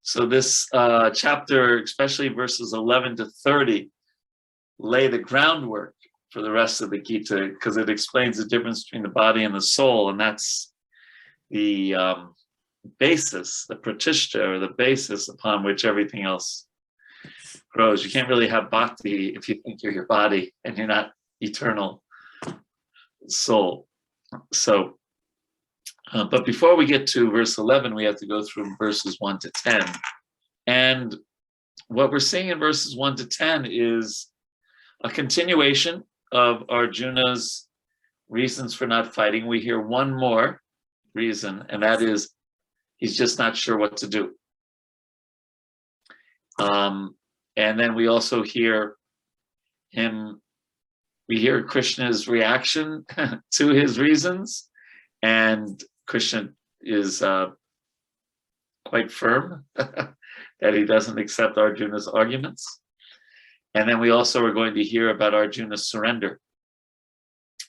So this chapter, especially verses 11 to 30, lay the groundwork for the rest of the Gita, because it explains the difference between the body and the soul, and that's the basis, the pratishtha, or the basis upon which everything else grows. You can't really have bhakti if you think you're your body and you're not eternal soul. So, but before we get to verse 11, we have to go through verses 1 to 10. And what we're seeing in verses 1 to 10 is a continuation of Arjuna's reasons for not fighting. We hear one more reason, and that is he's just not sure what to do. And then we also hear we hear Krishna's reaction to his reasons, and Krishna is quite firm that he doesn't accept Arjuna's arguments. And then we also are going to hear about Arjuna's surrender.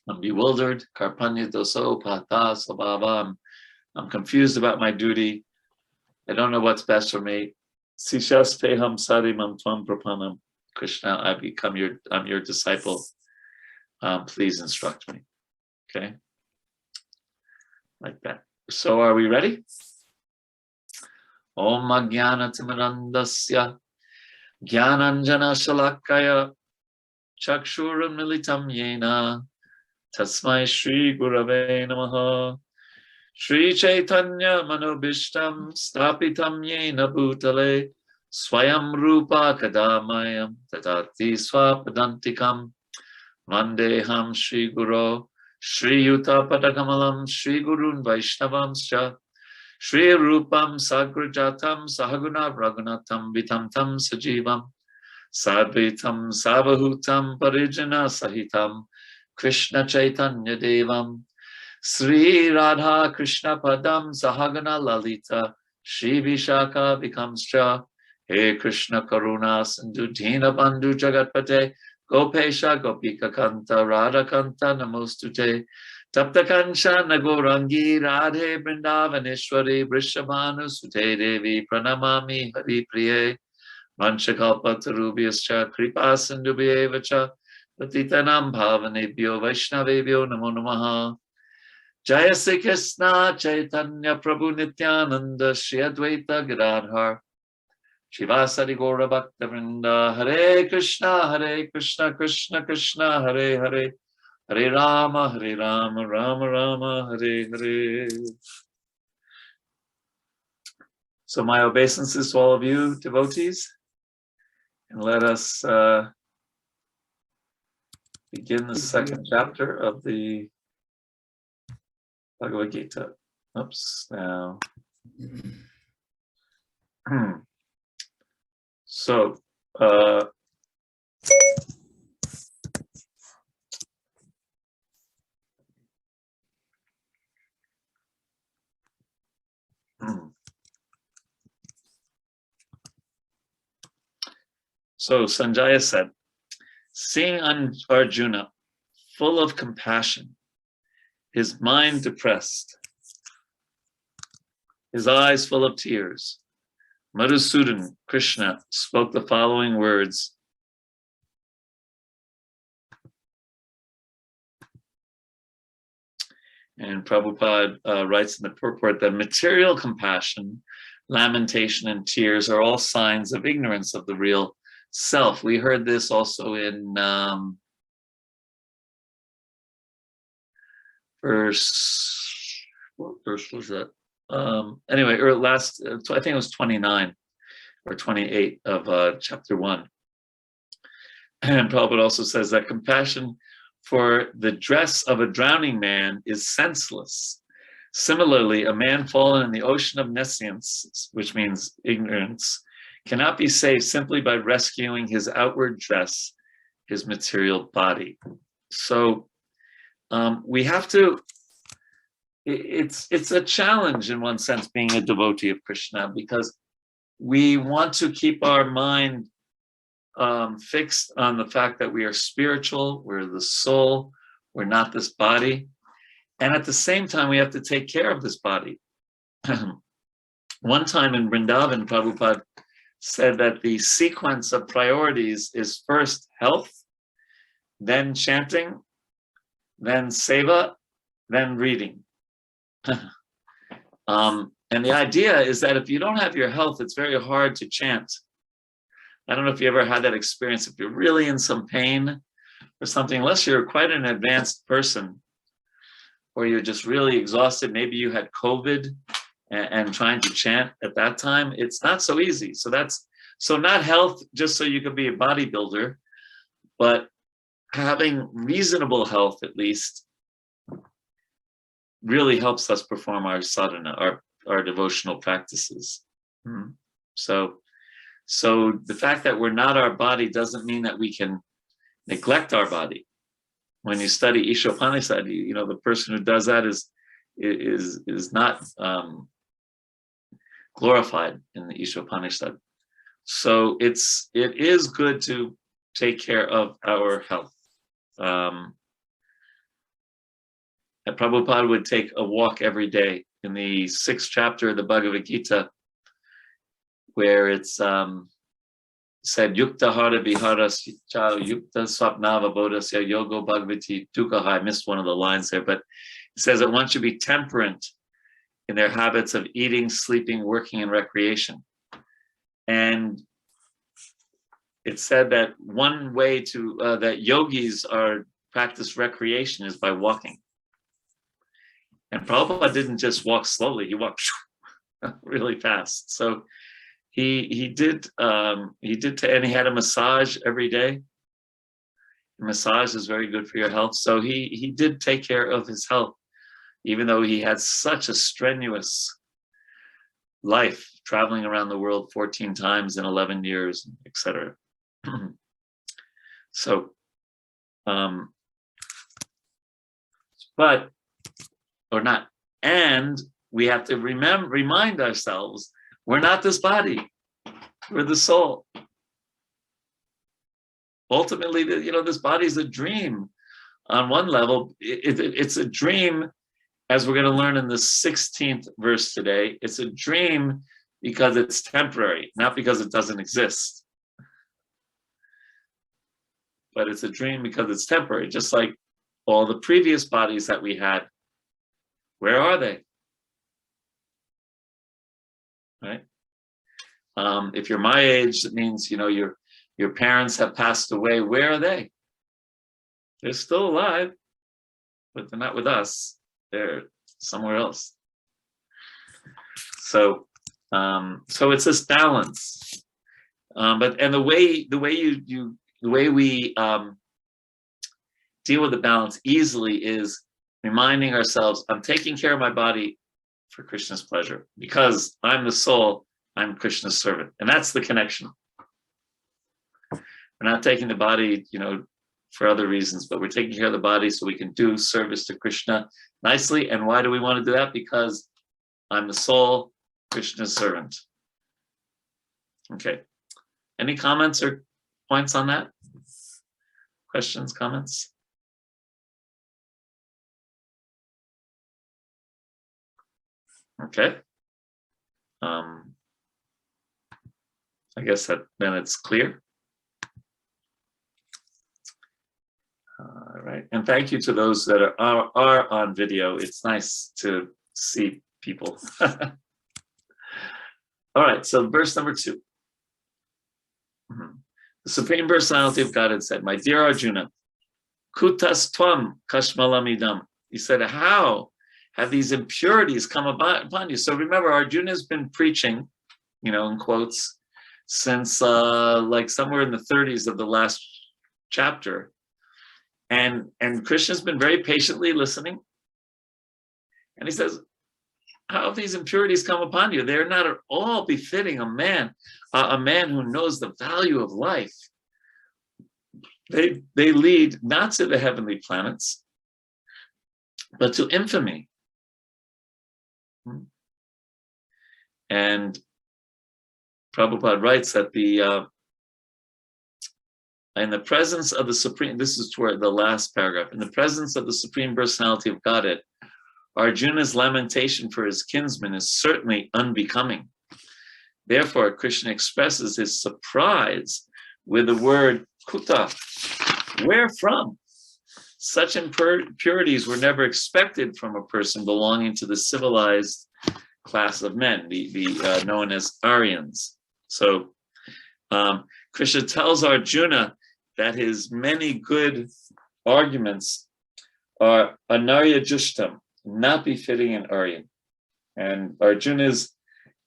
I'm bewildered, karpanya doso pata sabhava. I'm confused about my duty. I don't know what's best for me. Sishas peham sarimam tvam prapanam. Krishna, I'm your disciple. Please instruct me. Okay? Like that. So are we ready? Om Ajnana Timirandasya Jnananjana Shalakaya Chakshuram Militam Yena Tasmai Shri Gurave Namaha Shri Chaitanya Manobishtam Stapitam Yena Bhutale Swayam Rupa Kadamayam Tatati Swapadantikam Vandeham Shri Guru Shri Yuta Padakamalam Shri Gurun Vaishnavamscha Shri Rupam Sagrajatam Sahaguna Raghunatam Vitam Tam Sajivam Sadvitam Savahutam Parijana Sahitam Krishna Chaitanya Devam Sri Radha Krishna Padam Sahagana Lalita Shri Vishaka Vikamscha He Krishna Karuna Sindhu Dina Bandhu Jagatpate Gopesha Gopika Kanta Radha Kanta Namostute Taptakancha Nagorangi Radhe Brindavaneshwari Vrishabhanu Sute Devi Pranamami Hari Priye Vanchakalpa Tarubhyascha Kripa Sindhubhyevacha Patitanam Bhavanebhyo Vaishnavebhyo Namo Namaha Jaya Sri Krishna Chaitanya Prabhu Nityananda Shri Advaita Gadadhar Shivasari Gaura Bhakta Vrinda Hare Krishna Krishna Krishna Hare Hare Hare Rama Rama Rama Hare Hare. So my obeisances to all of you devotees, and let us begin the second chapter of the Bhagavad Gita. Oops, now. So, so Sanjaya said, seeing Arjuna full of compassion, his mind depressed, his eyes full of tears, Madhusudan, Krishna, spoke the following words. And Prabhupada writes in the purport that material compassion, lamentation, and tears are all signs of ignorance of the real self. We heard this also in what verse was that? Anyway, or last, I think it was 29 or 28 of chapter 1. And Prabhupada also says that compassion for the dress of a drowning man is senseless. Similarly, a man fallen in the ocean of nescience, which means ignorance, cannot be saved simply by rescuing his outward dress, his material body. So we have to, it's a challenge in one sense being a devotee of Krishna, because we want to keep our mind fixed on the fact that we are spiritual, we're the soul, we're not this body. And at the same time, we have to take care of this body. one time in Vrindavan, Prabhupada said that the sequence of priorities is first health, then chanting, then seva, then reading. And the idea is that if you don't have your health, it's very hard to chant. I don't know if you ever had that experience. If you're really in some pain or something, unless you're quite an advanced person, or you're just really exhausted, maybe you had COVID and trying to chant at that time, it's not so easy. So not health just so you can be a bodybuilder, but having reasonable health at least really helps us perform our sadhana, our devotional practices. So the fact that we're not our body doesn't mean that we can neglect our body. When you study Ishopanishad, the person who does that is not glorified in the Ishopanishad. So it is good to take care of our health. And Prabhupada would take a walk every day. In the 6th chapter of the Bhagavad Gita, where it's said, Yukta Hara Viharas Cha Yukta Swapnava Bodhasya Yogo Bhagavati Dukkha. I missed one of the lines there, but it says that one should be temperate in their habits of eating, sleeping, working, and recreation. And it said that one way to that yogis practice recreation is by walking. And Prabhupada didn't just walk slowly; he walked really fast. So he did, and he had a massage every day. Massage is very good for your health. So he did take care of his health, even though he had such a strenuous life, traveling around the world 14 times in 11 years, etc. So, and we have to remind ourselves, we're not this body, we're the soul. Ultimately, this body is a dream. On one level, it's a dream, as we're going to learn in the 16th verse today. It's a dream because it's temporary, not because it doesn't exist. But it's a dream because it's temporary, just like all the previous bodies that we had. Where are they? Right? If you're my age, it means your parents have passed away. Where are they? They're still alive, but they're not with us. They're somewhere else. So it's this balance. But the way we deal with the balance easily is reminding ourselves, I'm taking care of my body for Krishna's pleasure. Because I'm the soul, I'm Krishna's servant. And that's the connection. We're not taking the body, for other reasons, but we're taking care of the body so we can do service to Krishna nicely. And why do we want to do that? Because I'm the soul, Krishna's servant. Okay. Any comments or points on that? Questions, comments? Okay. I guess that then it's clear. All right, and thank you to those that are on video. It's nice to see people. All right, so verse number 2. The Supreme Personality of Godhead said, "My dear Arjuna, kutas tvam kashmalamidam." He said, how have these impurities come upon you? So remember, Arjuna has been preaching, in quotes, since like somewhere in the 30s of the last chapter. And Krishna's been very patiently listening. And he says, how have these impurities come upon you? They're not at all befitting a man who knows the value of life. They lead not to the heavenly planets, but to infamy. And Prabhupada writes that in the presence of the Supreme, this is toward the last paragraph, in the presence of the Supreme Personality of Godhead, Arjuna's lamentation for his kinsman is certainly unbecoming. Therefore, Krishna expresses his surprise with the word kuta. Where from? Such impurities were never expected from a person belonging to the civilized class of men, the known as Aryans. So Krishna tells Arjuna that his many good arguments are anarya jushtam, not befitting an Aryan. And Arjuna's,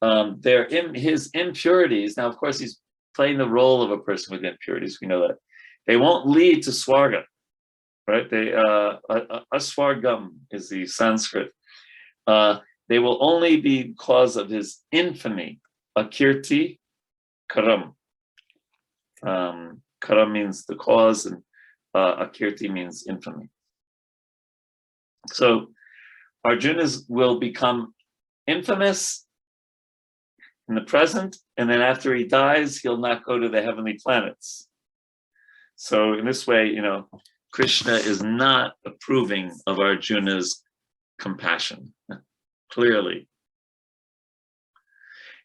they're in his impurities. Now, of course, he's playing the role of a person with impurities. We know that. They won't lead to swarga, right? They, aswargam is the Sanskrit. They will only be cause of his infamy, akirti, karam. Karam means the cause, and akirti means infamy. So Arjuna's will become infamous in the present, and then after he dies, he'll not go to the heavenly planets. So in this way, you know, Krishna is not approving of Arjuna's compassion, clearly.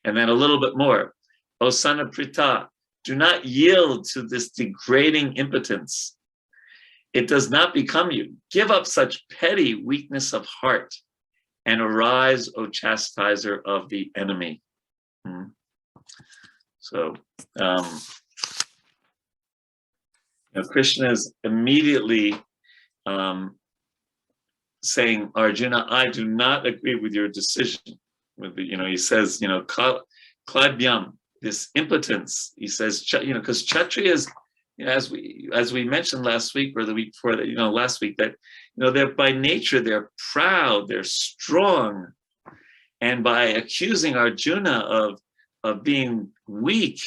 And then a little bit more. O son of Pritha, do not yield to this degrading impotence. It does not become you. Give up such petty weakness of heart and arise, O chastiser of the enemy. So, Krishna is immediately saying, Arjuna, I do not agree with your decision. With the, he says, kladbyam, this impotence. He says, because Kshatriyas, as we mentioned last week or the week before that, last week, that they're by nature they're proud, they're strong, and by accusing Arjuna of being weak,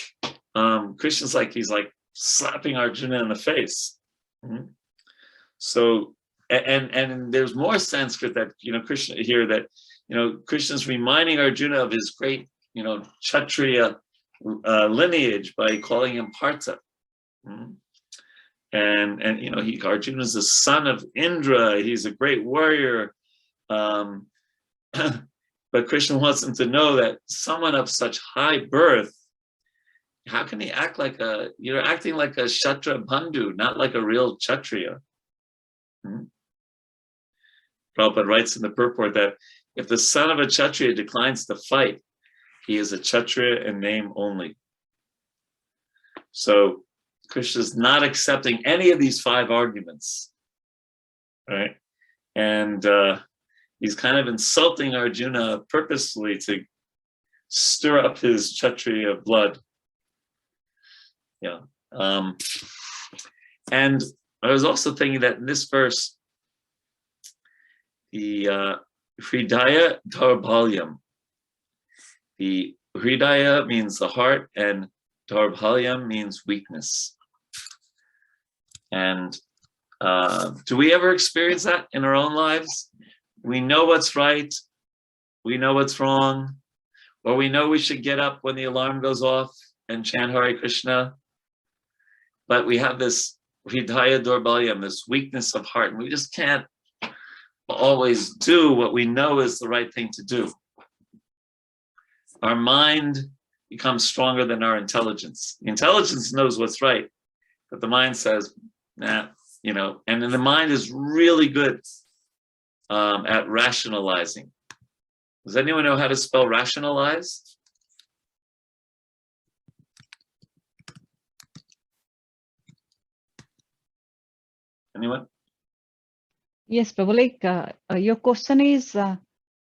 Krishna's he's like slapping Arjuna in the face. So, and there's more Sanskrit that Krishna here that Krishna's reminding Arjuna of his great Kshatriya lineage by calling him Partha. And Arjuna's the son of Indra. He's a great warrior. But Krishna wants him to know that someone of such high birth, how can he act like you're acting like a Kshatriya Bandhu, not like a real Kshatriya. Prabhupada writes in the purport that if the son of a Kshatriya declines to fight, he is a Kshatriya in name only. So Krishna's not accepting any of these 5 arguments, right? And he's kind of insulting Arjuna purposely to stir up his Kshatriya blood. And I was also thinking that in this verse, the Hridaya Darbhalyam, the Hridaya means the heart, and Darbhalyam means weakness. And do we ever experience that in our own lives? We know what's right, we know what's wrong, or we know we should get up when the alarm goes off and chant Hare Krishna, but we have this Hridaya Darbhalyam, this weakness of heart, and we just can't always do what we know is the right thing to do. Our mind becomes stronger than our intelligence. The intelligence knows what's right, but the mind says, nah, and then the mind is really good at rationalizing. Does anyone know how to spell rationalize? Anyone? Yes, Prabhu, your question is,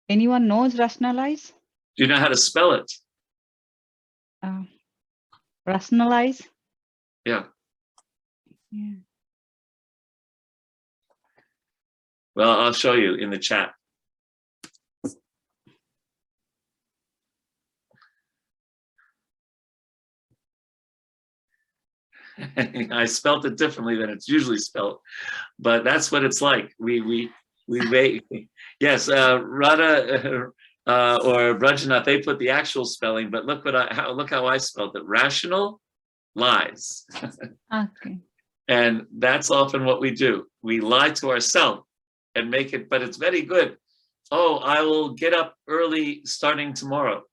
anyone knows rationalize? Do you know how to spell it? Rationalize? Yeah. Yeah. Well, I'll show you in the chat. I spelt it differently than it's usually spelled, but that's what it's like. We wait. Yes, Radha or Brajanath, they put the actual spelling, but look how I spelled it. Rational lies. Okay. And that's often what we do. We lie to ourselves and make it, but it's very good oh, I will get up early starting tomorrow,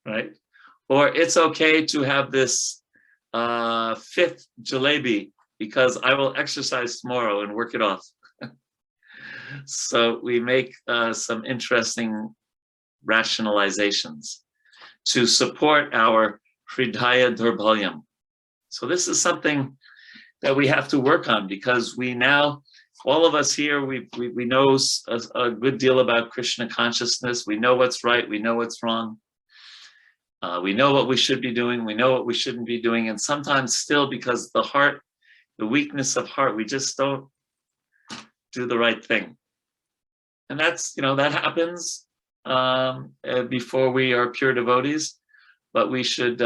right? Or it's okay to have this fifth jalebi because I will exercise tomorrow and work it off. So we make some interesting rationalizations to support our Hridaya Durbalyam. So this is something that we have to work on, because we now, all of us here, we know a good deal about Krishna consciousness. We know what's right, we know what's wrong. We know what we should be doing, we know what we shouldn't be doing, and sometimes still, because the heart, the weakness of heart, we just don't do the right thing. And that's, that happens before we are pure devotees, but we should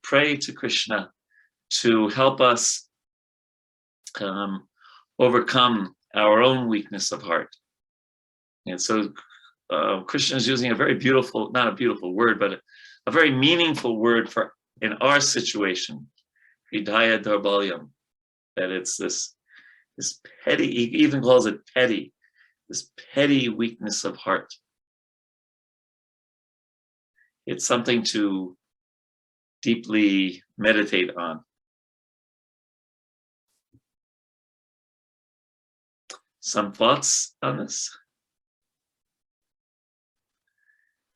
pray to Krishna to help us overcome our own weakness of heart. And so Krishna is using a very beautiful, not a beautiful word, but a very meaningful word for in our situation, Hridaya Durbalyam, that it's this petty, he even calls it petty, this petty weakness of heart. It's something to deeply meditate on. Some thoughts on this?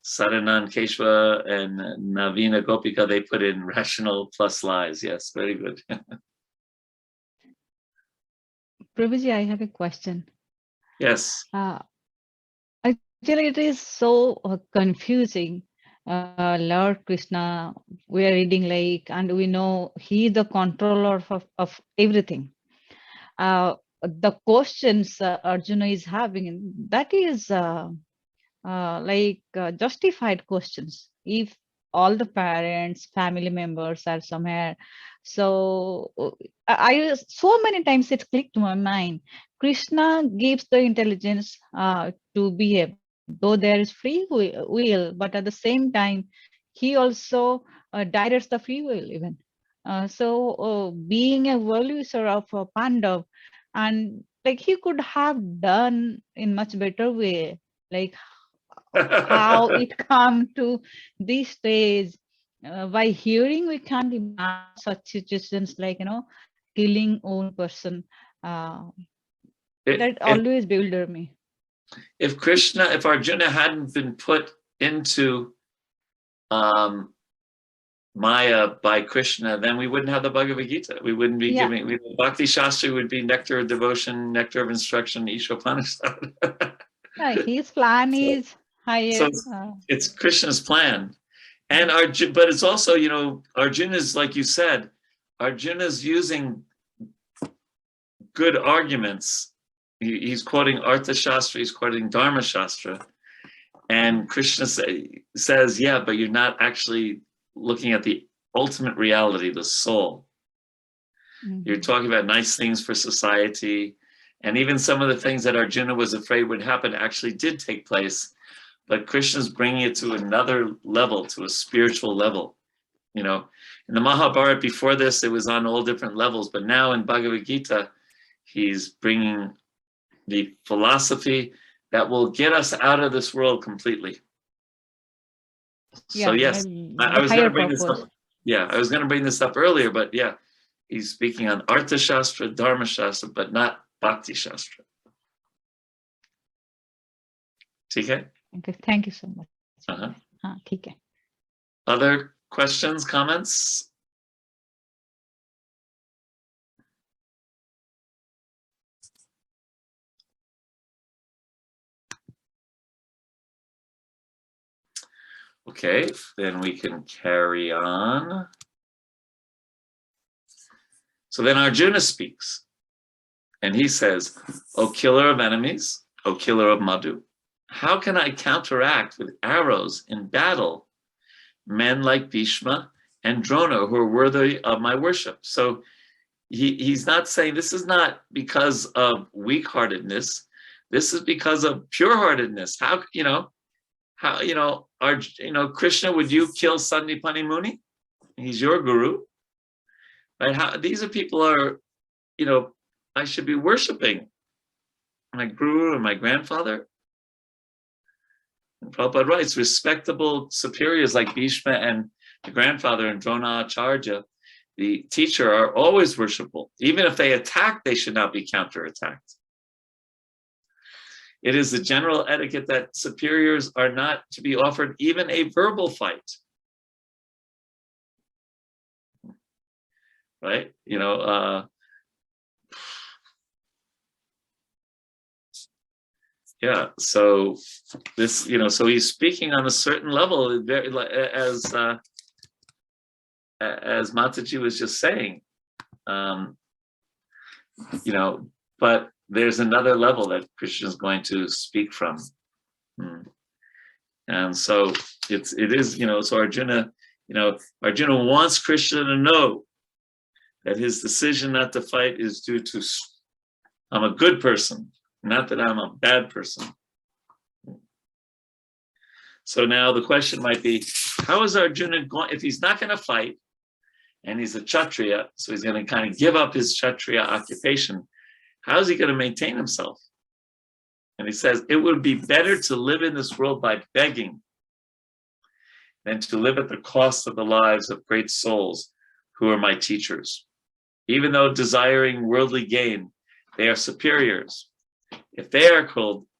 Sadanand Keshwa and Navina Gopika, they put in rational plus lies. Yes, very good. Prabhuji, I have a question. Yes. Actually, it is so confusing. Lord Krishna, we are reading and we know he is the controller of everything. The questions Arjuna is having, that is justified questions. If all the parents, family members are somewhere, so I so many times it clicked to my mind. Krishna gives the intelligence to behave, though there is free will, but at the same time, he also directs the free will even. Being a well-wisher of Pandav, and he could have done in much better way, how it come to this stage. By hearing, we can't imagine such situations killing own person. That always bewilder me. If Arjuna hadn't been put into Maya by Krishna, then we wouldn't have the Bhagavad Gita. We wouldn't be giving, Bhakti Shastri would be nectar of devotion, nectar of instruction, Ishopanishad. His plan is higher. So it's Krishna's plan. And but it's also, Arjuna's, like you said, Arjuna's using good arguments. He's quoting Artha Shastra, he's quoting Dharma Shastra. And Krishna says, yeah, but you're not actually looking at the ultimate reality, the soul. Mm-hmm. You're talking about nice things for society. And even some of the things that Arjuna was afraid would happen actually did take place. But Krishna's bringing it to another level, to a spiritual level. In the Mahabharata before this, it was on all different levels. But now in Bhagavad Gita, he's bringing the philosophy that will get us out of this world completely. So yes, I was going to bring this up. Yeah, I was going to bring this up earlier, but yeah, he's speaking on Artha Shastra, Dharma Shastra, but not Bhakti Shastra. TK? Okay, thank you so much. TK. Other questions, comments? Okay, then we can carry on. So then Arjuna speaks, and he says, O killer of enemies, O killer of Madhu, how can I counteract with arrows in battle men like Bhishma and Drona who are worthy of my worship? So he's not saying this is not because of weak-heartedness. This is because of pure-heartedness. How Krishna, would you kill Sandipani Muni? He's your guru, right? These are people I should be worshiping, my guru and my grandfather? And Prabhupada writes, respectable superiors like Bhishma and the grandfather and Dronacharya, the teacher, are always worshipful. Even if they attack, they should not be counterattacked. It is the general etiquette that superiors are not to be offered even a verbal fight. Right? Yeah, so this, so he's speaking on a certain level, as Mataji was just saying, but there's another level that Krishna is going to speak from. And so it is, so Arjuna, Arjuna wants Krishna to know that his decision not to fight is due to, I'm a good person, not that I'm a bad person. So now the question might be, how is Arjuna going, if he's not going to fight, and he's a Kshatriya, so he's going to kind of give up his Kshatriya occupation, how is he going to maintain himself? And he says, it would be better to live in this world by begging than to live at the cost of the lives of great souls who are my teachers. Even though desiring worldly gain, they are superiors. If they are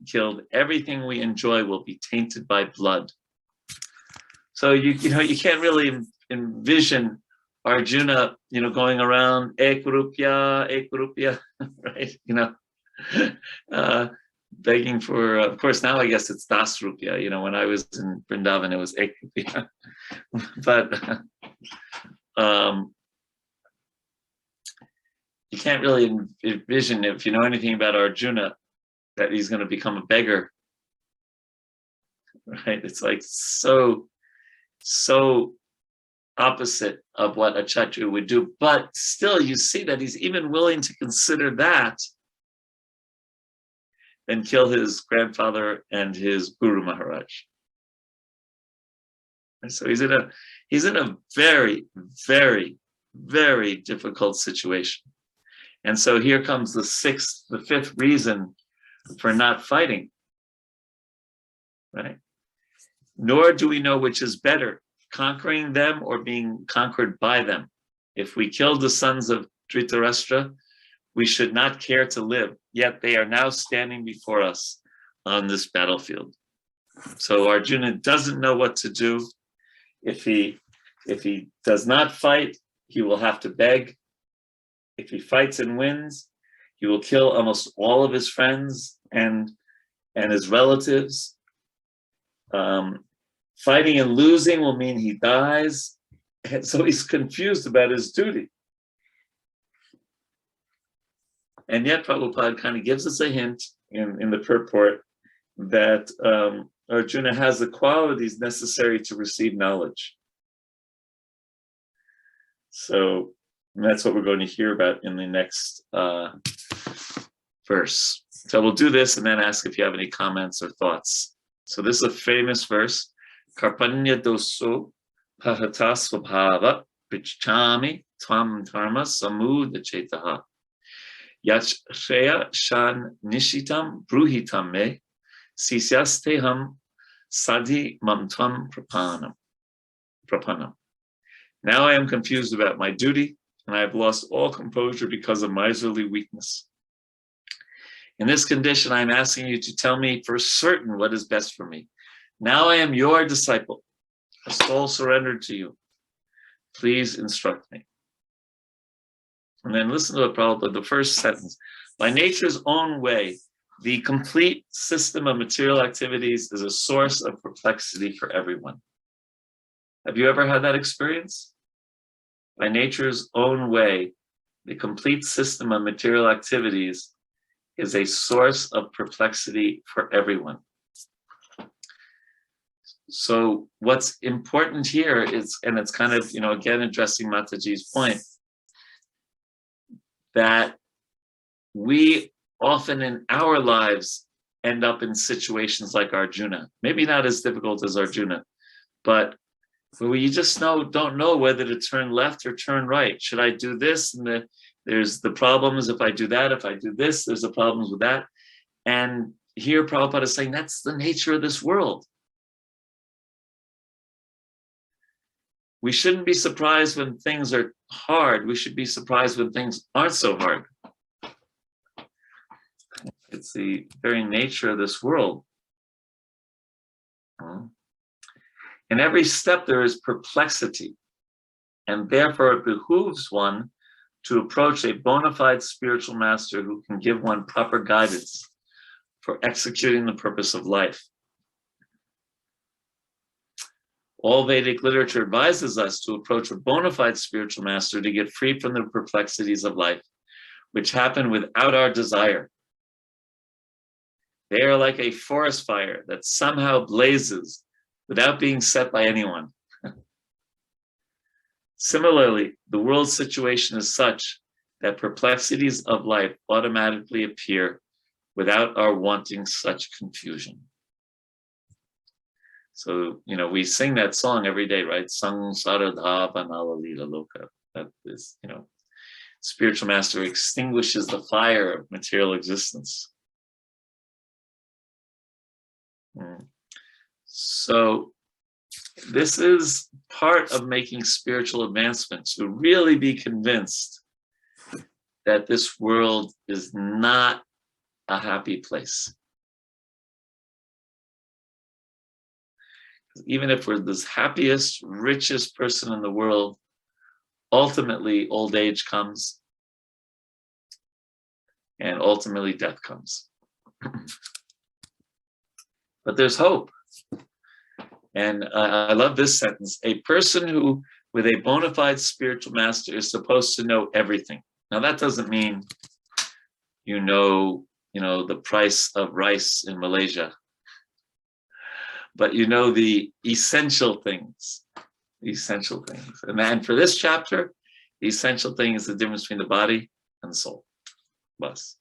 killed, everything we enjoy will be tainted by blood. So you can't really envision Arjuna, going around ek rupya, right? Begging for. Of course, now I guess it's das rupya. When I was in Vrindavan, it was ek rupya. But you can't really envision, if you know anything about Arjuna, that he's going to become a beggar, right? It's like so opposite of what a Kshatriya would do, but still you see that he's even willing to consider that than kill his grandfather and his Guru Maharaj. And so he's in a very, very, very difficult situation. And so here comes the fifth reason for not fighting, right? Nor do we know which is better, conquering them or being conquered by them. If we killed the sons of Dhritarashtra, we should not care to live, yet they are now standing before us on this battlefield. So Arjuna doesn't know what to do. If he does not fight, he will have to beg. If he fights and wins, he will kill almost all of his friends and his relatives. Fighting and losing will mean he dies. And so he's confused about his duty. And yet Prabhupada kind of gives us a hint in the purport that Arjuna has the qualities necessary to receive knowledge. So that's what we're going to hear about in the next verse. So we'll do this and then ask if you have any comments or thoughts. So this is a famous verse. Karpanya doso pahata svabhava prichami tvam dharma samudachetaha. Yachreya shan nishitam bruhitam me sisyasteham sadhi mamtvam prapanam. Now I am confused about my duty, and I have lost all composure because of miserly weakness. In this condition, I am asking you to tell me for certain what is best for me. Now I am your disciple, a soul surrendered to you. Please instruct me. And then listen to the first sentence. By nature's own way, the complete system of material activities is a source of perplexity for everyone. Have you ever had that experience? By nature's own way, the complete system of material activities is a source of perplexity for everyone. So what's important here is, and it's kind of, again, addressing Mataji's point, that we often in our lives end up in situations like Arjuna, maybe not as difficult as Arjuna, but where you just don't know whether to turn left or turn right. Should I do this? And there's the problems if I do that. If I do this, there's the problems with that. And here Prabhupada is saying that's the nature of this world. We shouldn't be surprised when things are hard. We should be surprised when things aren't so hard. It's the very nature of this world. In every step there is perplexity, and therefore it behooves one to approach a bona fide spiritual master who can give one proper guidance for executing the purpose of life. All Vedic literature advises us to approach a bona fide spiritual master to get free from the perplexities of life, which happen without our desire. They are like a forest fire that somehow blazes without being set by anyone. Similarly, the world's situation is such that perplexities of life automatically appear without our wanting such confusion. So, we sing that song every day, right? Samsara Vanala Lila Loka. That is, spiritual master extinguishes the fire of material existence. So this is part of making spiritual advancement, to really be convinced that this world is not a happy place. Even if we're the happiest, richest person in the world, ultimately old age comes, and ultimately death comes. But there's hope. And I love this sentence: a person who, with a bona fide spiritual master, is supposed to know everything. Now that doesn't mean the price of rice in Malaysia, but the essential things. And then for this chapter, the essential thing is the difference between the body and the soul. Bus.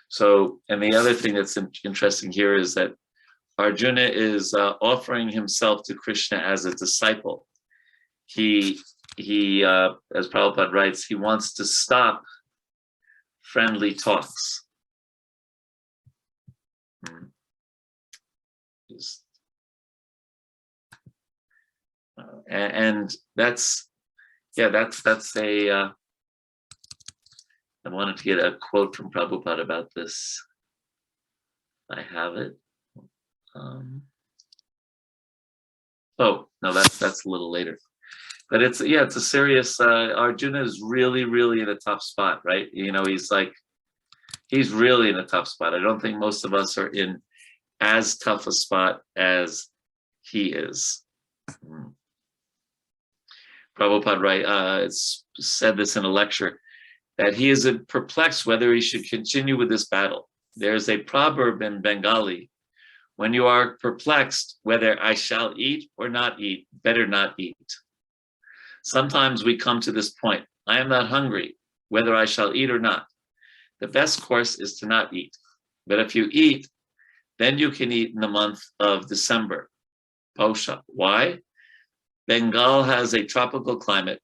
So, and the other thing that's interesting here is that Arjuna is offering himself to Krishna as a disciple. He, as Prabhupada writes, he wants to stop friendly talks. And that's a. I wanted to get a quote from Prabhupada about this. I have it. Oh no, that's a little later. But it's a serious. Arjuna is really in a tough spot, right? He's really in a tough spot. I don't think most of us are in as tough a spot as he is. Prabhupada said this in a lecture, that he is perplexed whether he should continue with this battle. There's a proverb in Bengali: when you are perplexed whether I shall eat or not eat, better not eat. Sometimes we come to this point: I am not hungry, whether I shall eat or not. The best course is to not eat. But if you eat, then you can eat in the month of December. Posha. Why? Bengal has a tropical climate,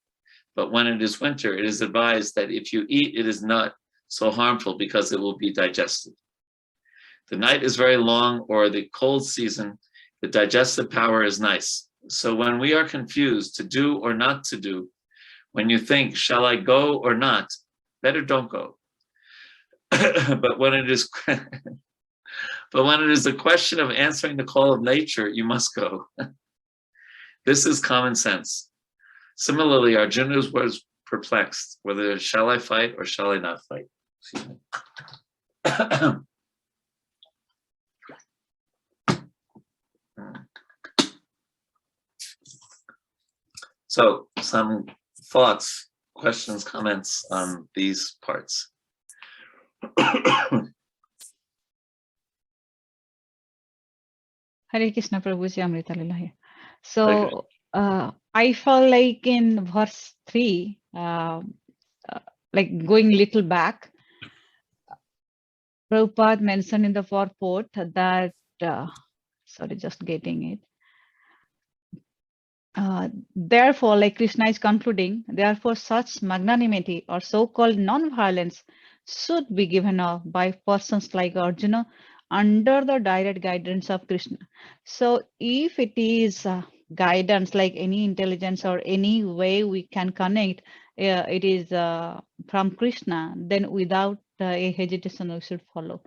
but when it is winter, it is advised that if you eat, it is not so harmful because it will be digested. The night is very long, or the cold season, the digestive power is nice. So when we are confused to do or not to do, when you think, shall I go or not, better don't go. But when it is a question of answering the call of nature, you must go. This is common sense. Similarly, Arjuna was perplexed whether shall I fight or shall I not fight. Excuse me. So some thoughts, questions, comments on these parts. Hare Krishna Prabhuji, Amrita Lillahi. So I felt like in verse 3, like going little back, Prabhupada mentioned in the purport that, sorry, just getting it. Therefore, like Krishna is concluding, therefore such magnanimity or so-called non-violence should be given off by persons like Arjuna under the direct guidance of Krishna. So if it is guidance, like any intelligence or any way we can connect, it is from Krishna, then without a hesitation we should follow.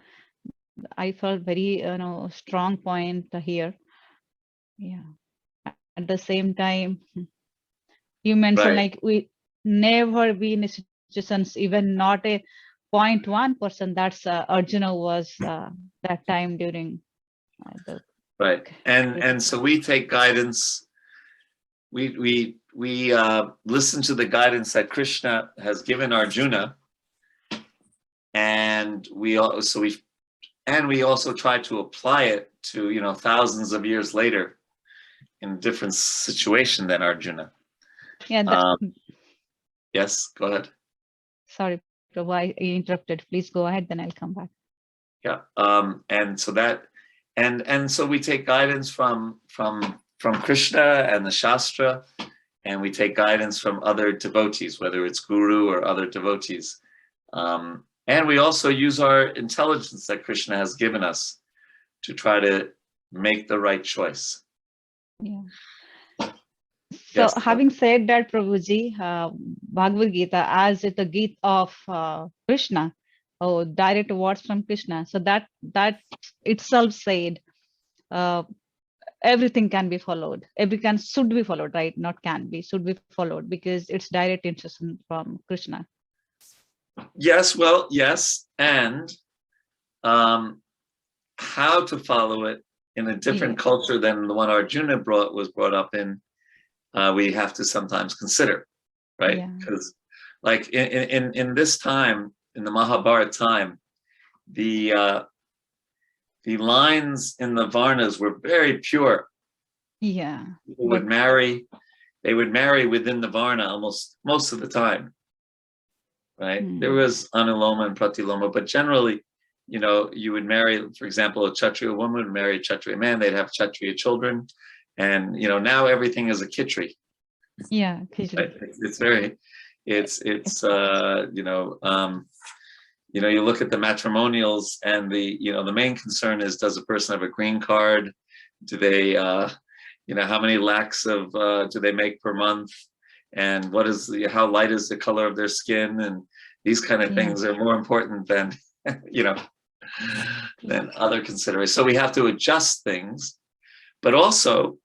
I felt very strong point here. Yeah. At the same time, you mentioned Right. like we never be in situations, even not a 0.1%. That's Arjuna was that time during the Right. And so we take guidance. We listen to the guidance that Krishna has given Arjuna, and we also try to apply it to thousands of years later in a different situation than Arjuna. Yeah. Yes, go ahead. Sorry, Prabhu, I interrupted. Please go ahead, then I'll come back. Yeah. And so that, and so we take guidance from Krishna and the Shastra, and we take guidance from other devotees, whether it's guru or other devotees. And we also use our intelligence that Krishna has given us to try to make the right choice. Yeah. So Yes. having said that, Prabhuji, Bhagavad Gita, as it a Gita of Krishna, direct words from Krishna. So that itself said, everything can be followed. Everything should be followed, right? Not can be, should be followed, because it's direct instruction from Krishna. Yes, well, yes, and how to follow it in a different culture than the one Arjuna was brought up in, we have to sometimes consider, right? Because like in this time, in the Mahabharata time, the lines in the Varnas were very pure. Yeah. People would marry, they would marry within the Varna almost most of the time, right? There was Anuloma and Pratiloma, but generally, you would marry, for example, a Kshatriya woman would marry a Kshatriya man, they'd have Kshatriya children, and now everything is a Kitri. Yeah, Kitri. Right? It's very, you look at the matrimonials, and the main concern is, does a person have a green card? Do they, how many lakhs of do they make per month? And how light is the color of their skin? And these kind of things are more important than, than other considerations. So we have to adjust things, but also,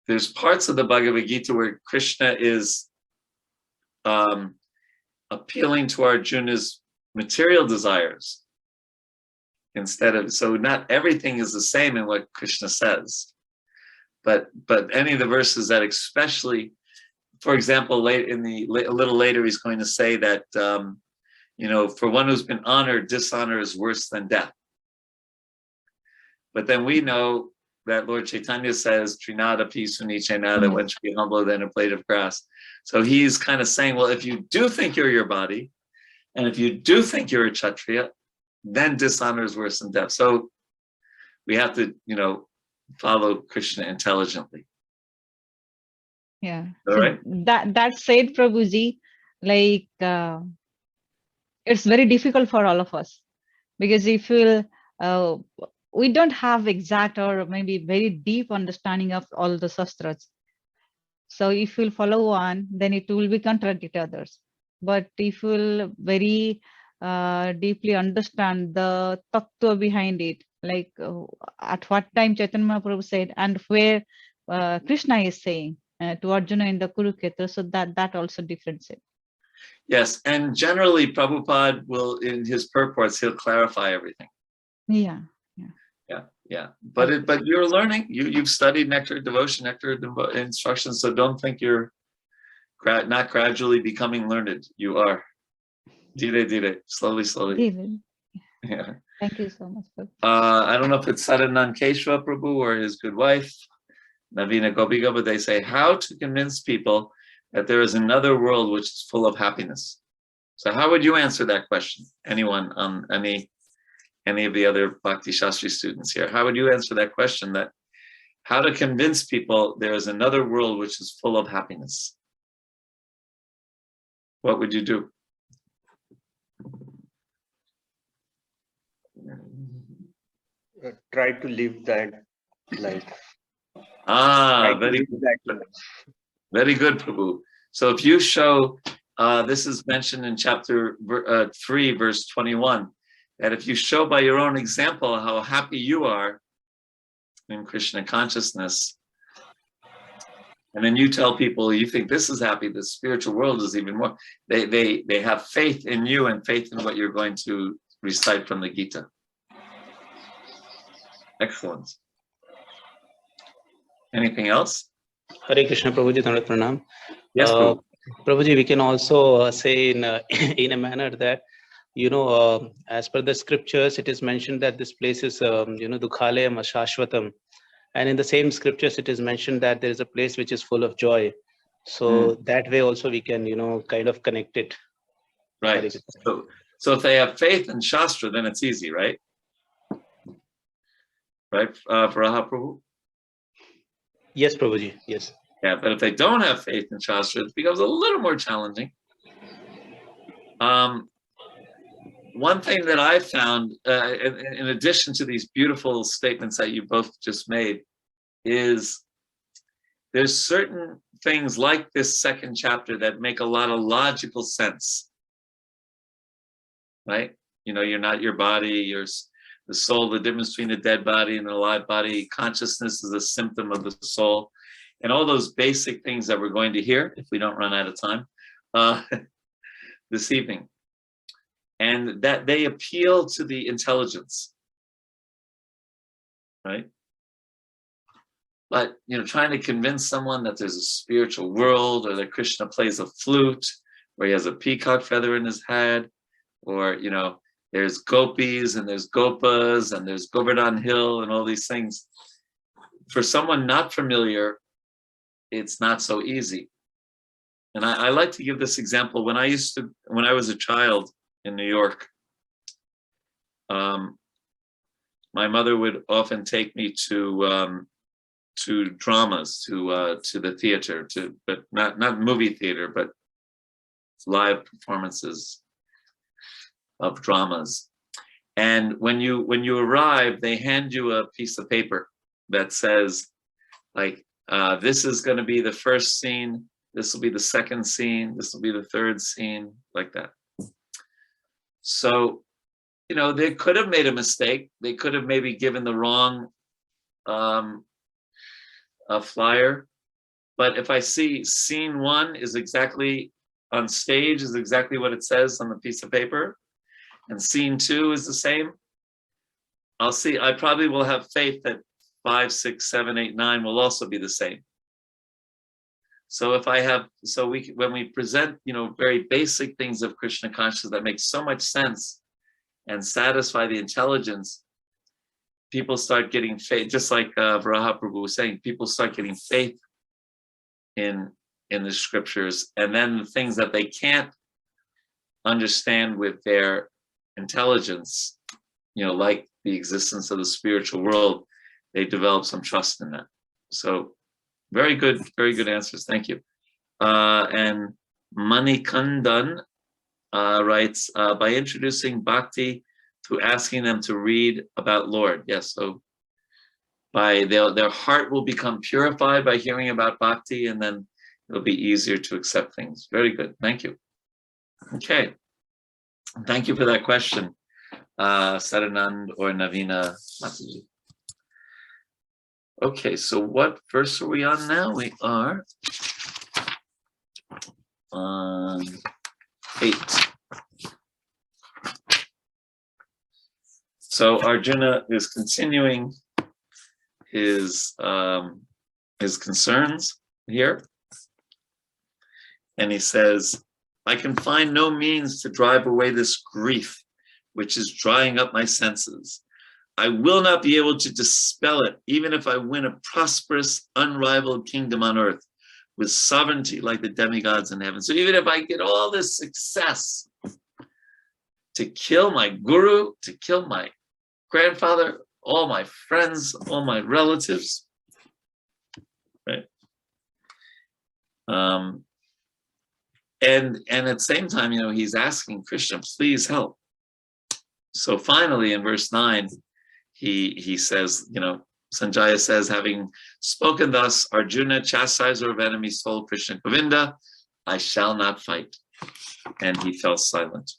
there's parts of the Bhagavad Gita where Krishna is appealing to Arjuna's material desires so not everything is the same in what Krishna says, but any of the verses that especially, for example, a little later, he's going to say that, for one who's been honored, dishonor is worse than death. But then we know that Lord Chaitanya says, Trinada pi sunichenada, one should be humbler than a blade of grass. So he's kind of saying, well, if you do think you're your body, and if you do think you're a Kshatriya, then dishonor is worse than death. So we have to, follow Krishna intelligently. Yeah. All right. That said, Prabhuji, like it's very difficult for all of us, because if we don't have exact or maybe very deep understanding of all the shastras. So if we'll follow one, then it will be contradict others. But if we'll very deeply understand the tattva behind it, like at what time Chaitanya Mahaprabhu said, and where Krishna is saying to Arjuna in the Kurukshetra, so that also differentiates. Yes, and generally Prabhupada will, in his purports, he'll clarify everything. Yeah. But you're learning. You've studied Nectar Devotion, Nectar Instructions, so don't think you're not gradually becoming learned. You are. Dire, slowly. Yeah. Thank you so much. I don't know if it's Sadanand Keshava Prabhu or his good wife, Navina Gopiga, but they say how to convince people that there is another world which is full of happiness. So how would you answer that question? Anyone on any of the other Bhakti Shastri students here? How would you answer that question, that how to convince people there is another world which is full of happiness? What would you do? Try to live that life. Very good. Very good, Prabhu. So if you show, this is mentioned in chapter 3, verse 21, that if you show by your own example how happy you are in Krishna consciousness, and then you tell people you think this is happy, the spiritual world is even more, they have faith in you and faith in what you're going to recite from the Gita. Excellent. Anything else? Hare Krishna, Prabhuji, Dandavat Pranam. Yes, Prabhu. Prabhuji, we can also say in a manner that, as per the scriptures, it is mentioned that this place is, Dukhalayam Ashashvatam. And in the same scriptures, it is mentioned that there is a place which is full of joy. So that way also we can, kind of connect it. Right. So if they have faith in Shastra, then it's easy, right? Right, Vraja Prabhu? Yes, Prabhuji, yes. Yeah, but if they don't have faith in Shastra, it becomes a little more challenging. One thing that I found, in addition to these beautiful statements that you both just made, is there's certain things like this second chapter that make a lot of logical sense, right? You're not your body, you're the soul, the difference between a dead body and an alive body. Consciousness is a symptom of the soul. And all those basic things that we're going to hear, if we don't run out of time, this evening. And that they appeal to the intelligence, right? But, trying to convince someone that there's a spiritual world, or that Krishna plays a flute, or he has a peacock feather in his head, or, there's gopis and there's gopas and there's Govardhan Hill and all these things. For someone not familiar, it's not so easy. And I like to give this example. When I was a child in New York, my mother would often take me to dramas, to the theater, but not movie theater, but live performances of dramas. And when you arrive, they hand you a piece of paper that says, like, this is going to be the first scene, this will be the second scene, this will be the third scene, like that. So, they could have made a mistake. They could have maybe given the wrong flyer. But if I see scene 1 is exactly on stage, is exactly what it says on the piece of paper, and scene 2 is the same, I probably will have faith that 5, 6, 7, 8, 9 will also be the same. So when we present, very basic things of Krishna consciousness that make so much sense and satisfy the intelligence, people start getting faith, just like Vraja Prabhu was saying, people start getting faith in the scriptures, and then the things that they can't understand with their intelligence, like the existence of the spiritual world, they develop some trust in that. So very good answers. Thank you. And Manikandan writes, by introducing bhakti through asking them to read about Lord. Yes, so by their heart will become purified by hearing about bhakti, and then it'll be easier to accept things. Very good. Thank you. Okay. Thank you for that question, Saranand or Navina Mataji. Okay, so what verse are we on now? We are on 8. So Arjuna is continuing his concerns here, and he says, I can find no means to drive away this grief, which is drying up my senses. I will not be able to dispel it, even if I win a prosperous, unrivaled kingdom on earth. with sovereignty like the demigods in heaven. So even if I get all this success to kill my guru, to kill my grandfather, all my friends, all my relatives, right? And at the same time, you know, he's asking Krishna, please help. So finally, in verse 9, he says, you know, Sanjaya says, having spoken thus, Arjuna, chastiser of enemies, told Krishna, Govinda, I shall not fight. And he fell silent.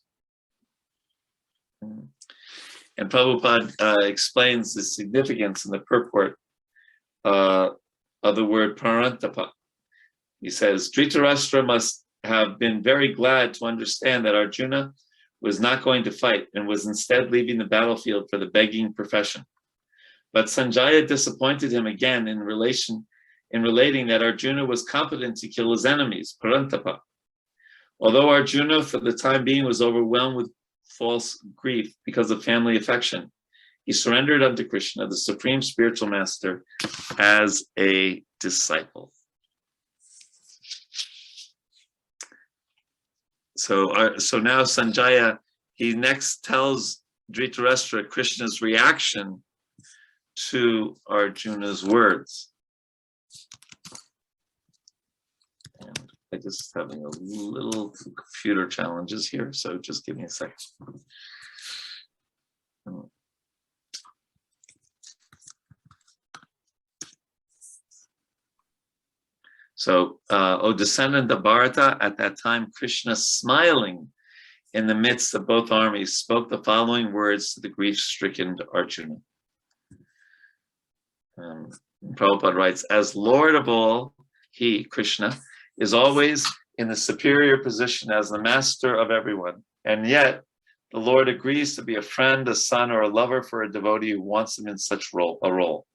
And Prabhupada explains the significance in the purport of the word parantapa. He says, Dhritarashtra must have been very glad to understand that Arjuna was not going to fight and was instead leaving the battlefield for the begging profession. But Sanjaya disappointed him again in relating that Arjuna was competent to kill his enemies, parantapa. Although Arjuna, for the time being, was overwhelmed with false grief because of family affection, he surrendered unto Krishna, the supreme spiritual master, as a disciple. So now Sanjaya, he next tells Dhritarashtra Krishna's reaction to Arjuna's words. And I'm just having a little computer challenges here, so just give me a second. So, O descendant of Bharata, at that time Krishna, smiling in the midst of both armies, spoke the following words to the grief-stricken Arjuna. Prabhupada writes, as Lord of all, he, Krishna, is always in the superior position as the master of everyone. And yet, the Lord agrees to be a friend, a son, or a lover for a devotee who wants him in such a role.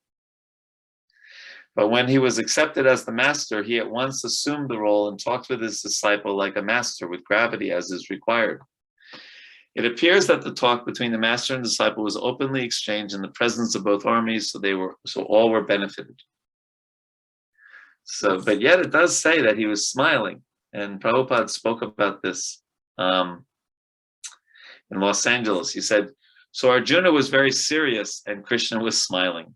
But when he was accepted as the master, he at once assumed the role and talked with his disciple like a master with gravity as is required. It appears that the talk between the master and disciple was openly exchanged in the presence of both armies, so all were benefited. So, but yet it does say that he was smiling, and Prabhupada spoke about this in Los Angeles. He said, so Arjuna was very serious and Krishna was smiling.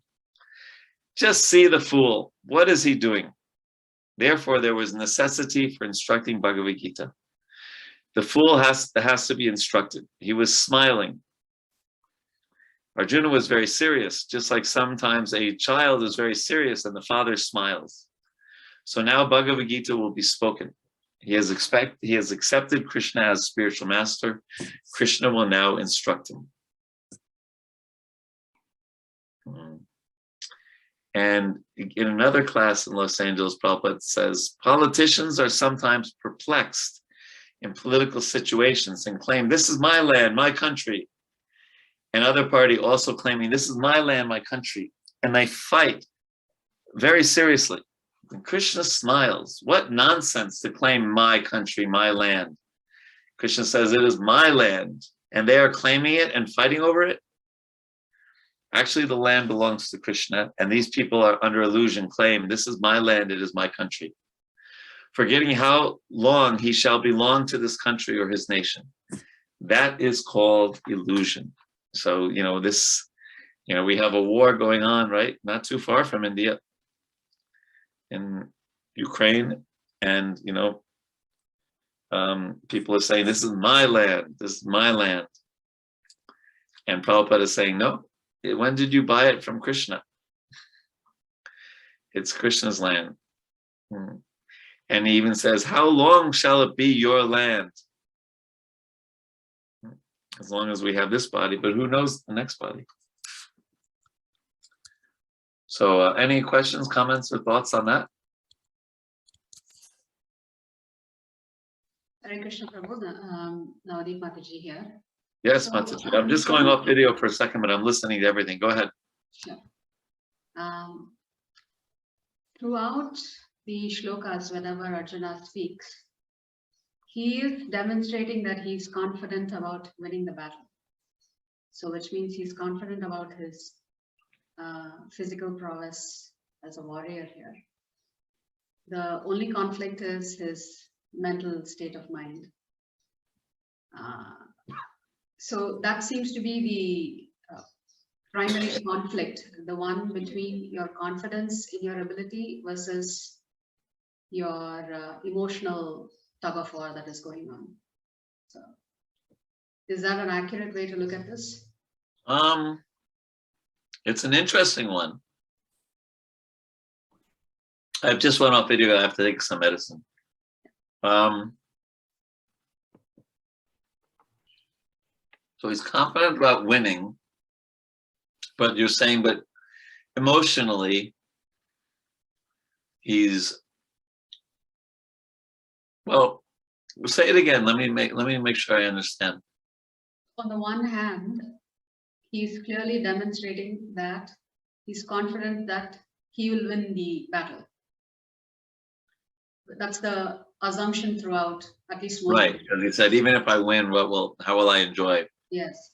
Just see the fool. What is he doing? Therefore, there was necessity for instructing Bhagavad Gita. The fool has to be instructed. He was smiling. Arjuna was very serious, just like sometimes a child is very serious and the father smiles. So now Bhagavad Gita will be spoken. He has accepted Krishna as spiritual master. Krishna will now instruct him. And in another class in Los Angeles, Prabhupada says, politicians are sometimes perplexed in political situations and claim, this is my land, my country. And other party also claiming, this is my land, my country. And they fight very seriously. And Krishna smiles. What nonsense to claim my country, my land. Krishna says, it is my land. And they are claiming it and fighting over it. Actually, the land belongs to Krishna, and these people are under illusion, claim, this is my land, it is my country. Forgetting how long he shall belong to this country or his nation. That is called illusion. So, we have a war going on, right? Not too far from India, in Ukraine, and, people are saying, this is my land, this is my land. And Prabhupada is saying, no. When did you buy it from Krishna? It's Krishna's land. And he even says, how long shall it be your land? As long as we have this body, but who knows the next body? So any questions, comments, or thoughts on that? Hare Krishna Prabhu, Navadip Mataji here. Yes, Mataji. I'm just going off video for a second, but I'm listening to everything. Go ahead. Sure. Throughout the shlokas, whenever Arjuna speaks, he is demonstrating that he's confident about winning the battle. So, which means he's confident about his physical prowess as a warrior here. The only conflict is his mental state of mind. So that seems to be the primary conflict, the one between your confidence in your ability versus your emotional tug of war that is going on. So, is that an accurate way to look at this? It's an interesting one. I've just went off video. I have to take some medicine. So he's confident about winning, but you're saying, but emotionally, he's, well, say it again. Let me make sure I understand. On the one hand, he's clearly demonstrating that he's confident that he will win the battle. That's the assumption throughout, at least one. Right, because he said, even if I win, how will I enjoy it? Yes.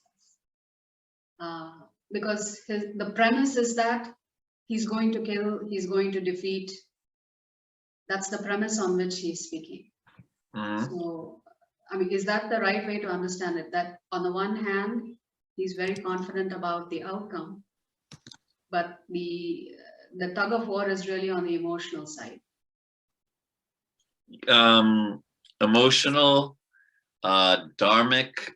Because the premise is that he's going to kill, he's going to defeat. That's the premise on which he's speaking. Mhm. So, I mean, is that the right way to understand it? That on the one hand, he's very confident about the outcome, but the tug of war is really on the emotional side. Emotional, dharmic,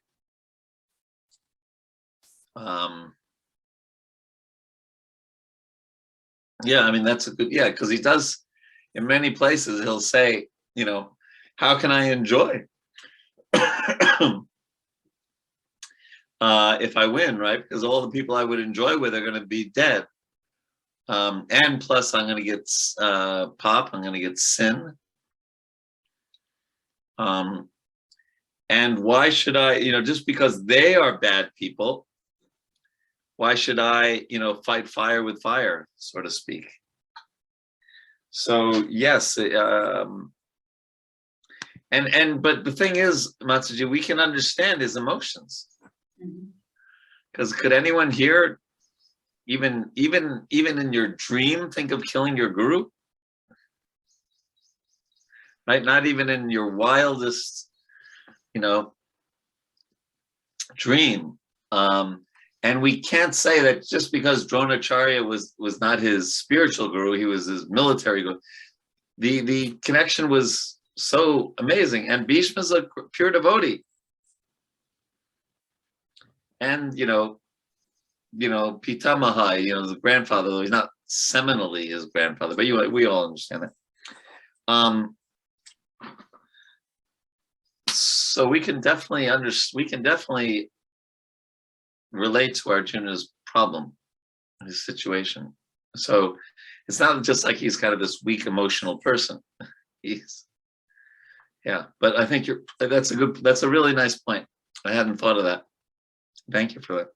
yeah, I mean, that's a good, yeah, because he does, in many places, he'll say, you know, how can I enjoy if I win, right? Because all the people I would enjoy with are going to be dead. And plus I'm going to get pop, I'm going to get sin. And why should I, you know, just because they are bad people, why should I, you know, fight fire with fire, so to speak? So yes, but the thing is, Matsuji, we can understand his emotions. Because could anyone here, even in your dream, think of killing your guru? Right? Not even in your wildest, you know, dream. And we can't say that just because Dronacharya was not his spiritual guru, he was his military guru. The connection was so amazing, and Bhishma is a pure devotee. And you know, Pitamaha, you know, the grandfather, though he's not seminally his grandfather, but we all understand that. So we can definitely relate to Arjuna's problem, his situation. So it's not just like he's kind of this weak emotional person. Yeah, but I think that's a really nice point. I hadn't thought of that. Thank you for that.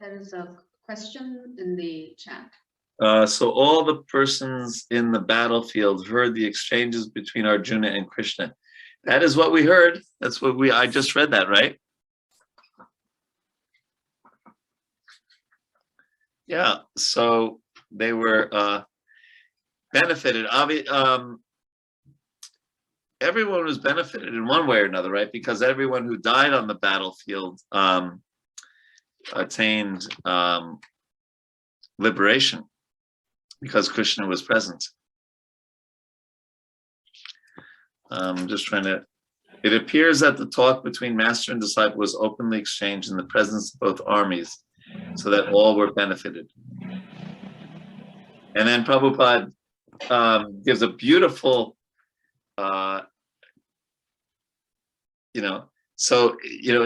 There is a question in the chat. So all the persons in the battlefield heard the exchanges between Arjuna and Krishna. That is what we heard. That's what I just read that, right? Yeah, so they were benefited. Everyone was benefited in one way or another, right? Because everyone who died on the battlefield attained liberation because Krishna was present. Just trying to, it appears that the talk between master and disciple was openly exchanged in the presence of both armies, so that all were benefited. And then Prabhupada gives a beautiful, in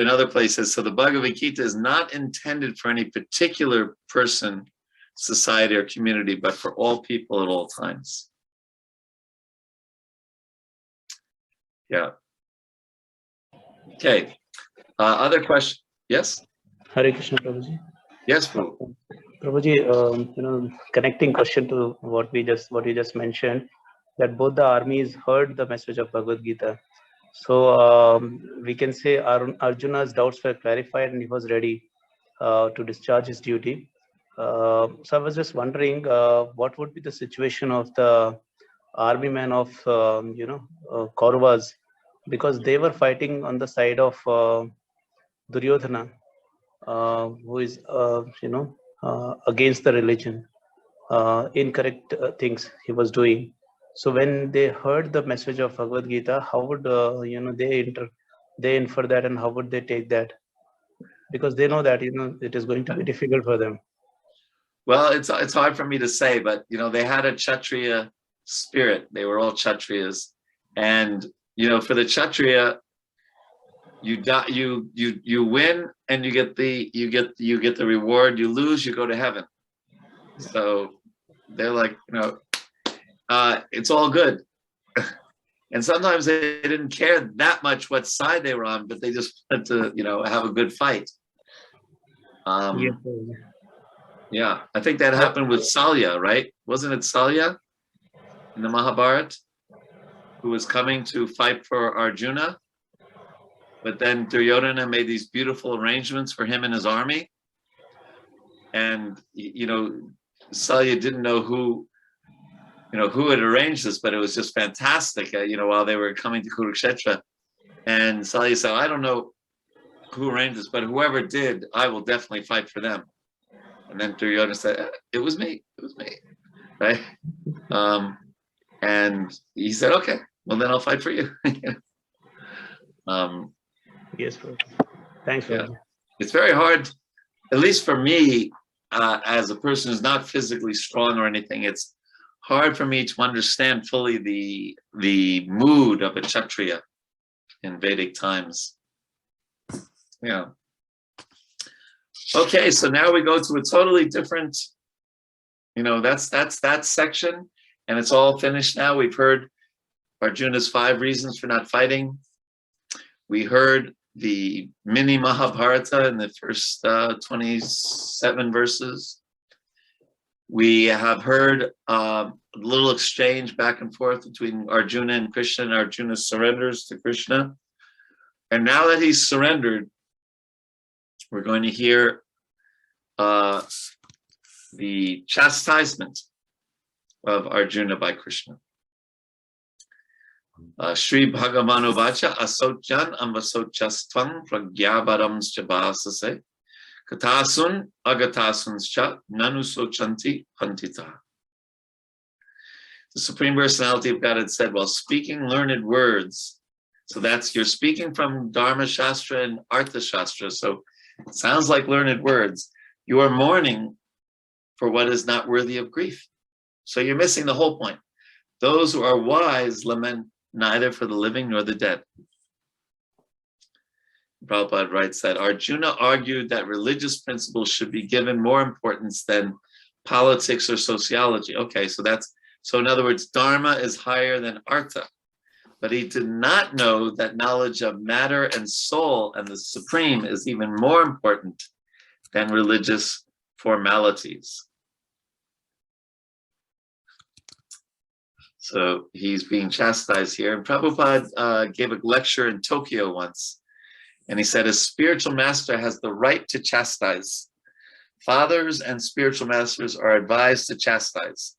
other places, so the Bhagavad Gita is not intended for any particular person, society, or community, but for all people at all times. Yeah. Okay. Other question? Yes? Hare Krishna, Prabhuji. Yes, Prabhu. Prabhuji, connecting question to what you just mentioned, that both the armies heard the message of Bhagavad Gita. So we can say Arjuna's doubts were clarified and he was ready to discharge his duty. So I was just wondering, what would be the situation of the army men of Kauravas, because they were fighting on the side of Duryodhana, who is against the religion, incorrect things he was doing. So when they heard the message of Bhagavad Gita, how would they infer that, and how would they take that? Because they know that it is going to be difficult for them. Well, it's hard for me to say, but they had a Kshatriya spirit. They were all Kshatriyas, and for the Kshatriya, you win and you get the reward. You lose, you go to heaven. So they're like, it's all good. And sometimes they didn't care that much what side they were on, but they just wanted to have a good fight. Yeah, I think that happened with Salya, right? Wasn't it Salya in the Mahabharata who was coming to fight for Arjuna? But then Duryodhana made these beautiful arrangements for him and his army. And, Salya didn't know who had arranged this, but it was just fantastic, while they were coming to Kurukshetra. And Salya said, I don't know who arranged this, but whoever did, I will definitely fight for them. And then Duryodhana said, it was me, right? And he said, okay, well then I'll fight for you. Yes, bro. Thanks for that. It's very hard, at least for me, as a person who's not physically strong or anything, it's hard for me to understand fully the mood of a Kshatriya in Vedic times. Yeah. Okay, so now we go to a totally different, that's that section, and it's all finished now. We've heard Arjuna's 5 reasons for not fighting. We heard the mini Mahabharata in the first 27 verses. We have heard a little exchange back and forth between Arjuna and Krishna, and Arjuna surrenders to Krishna. And now that he's surrendered, we're going to hear the chastisement of Arjuna by Krishna. Shri Bhagavano Vacha Asotjan Ambasotjastvam Pragyabadams Chabasase Katasun Agatasuns Cha Nanu Sochanti Pantita. The Supreme Personality of God had said, while speaking learned words, so you're speaking from Dharma Shastra and Artha Shastra, so it sounds like learned words. You are mourning for what is not worthy of grief. So you're missing the whole point. Those who are wise lament neither for the living nor the dead. Prabhupada writes that Arjuna argued that religious principles should be given more importance than politics or sociology. Okay, so in other words, Dharma is higher than Artha. But he did not know that knowledge of matter and soul and the supreme is even more important than religious formalities. So he's being chastised here. And Prabhupada gave a lecture in Tokyo once, and he said, a spiritual master has the right to chastise. Fathers and spiritual masters are advised to chastise.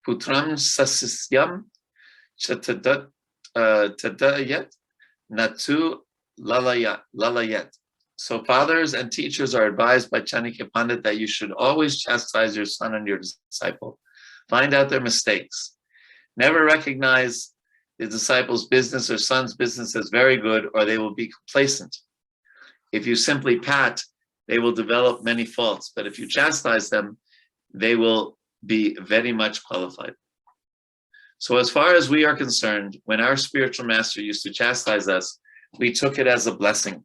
Putram sasisyam chatadayat natu lalayat. So fathers and teachers are advised by Chanakya Pandit that you should always chastise your son and your disciple. Find out their mistakes. Never recognize the disciple's business or son's business as very good, or they will be complacent. If you simply pat, they will develop many faults. But if you chastise them, they will be very much qualified. So as far as we are concerned, when our spiritual master used to chastise us, we took it as a blessing.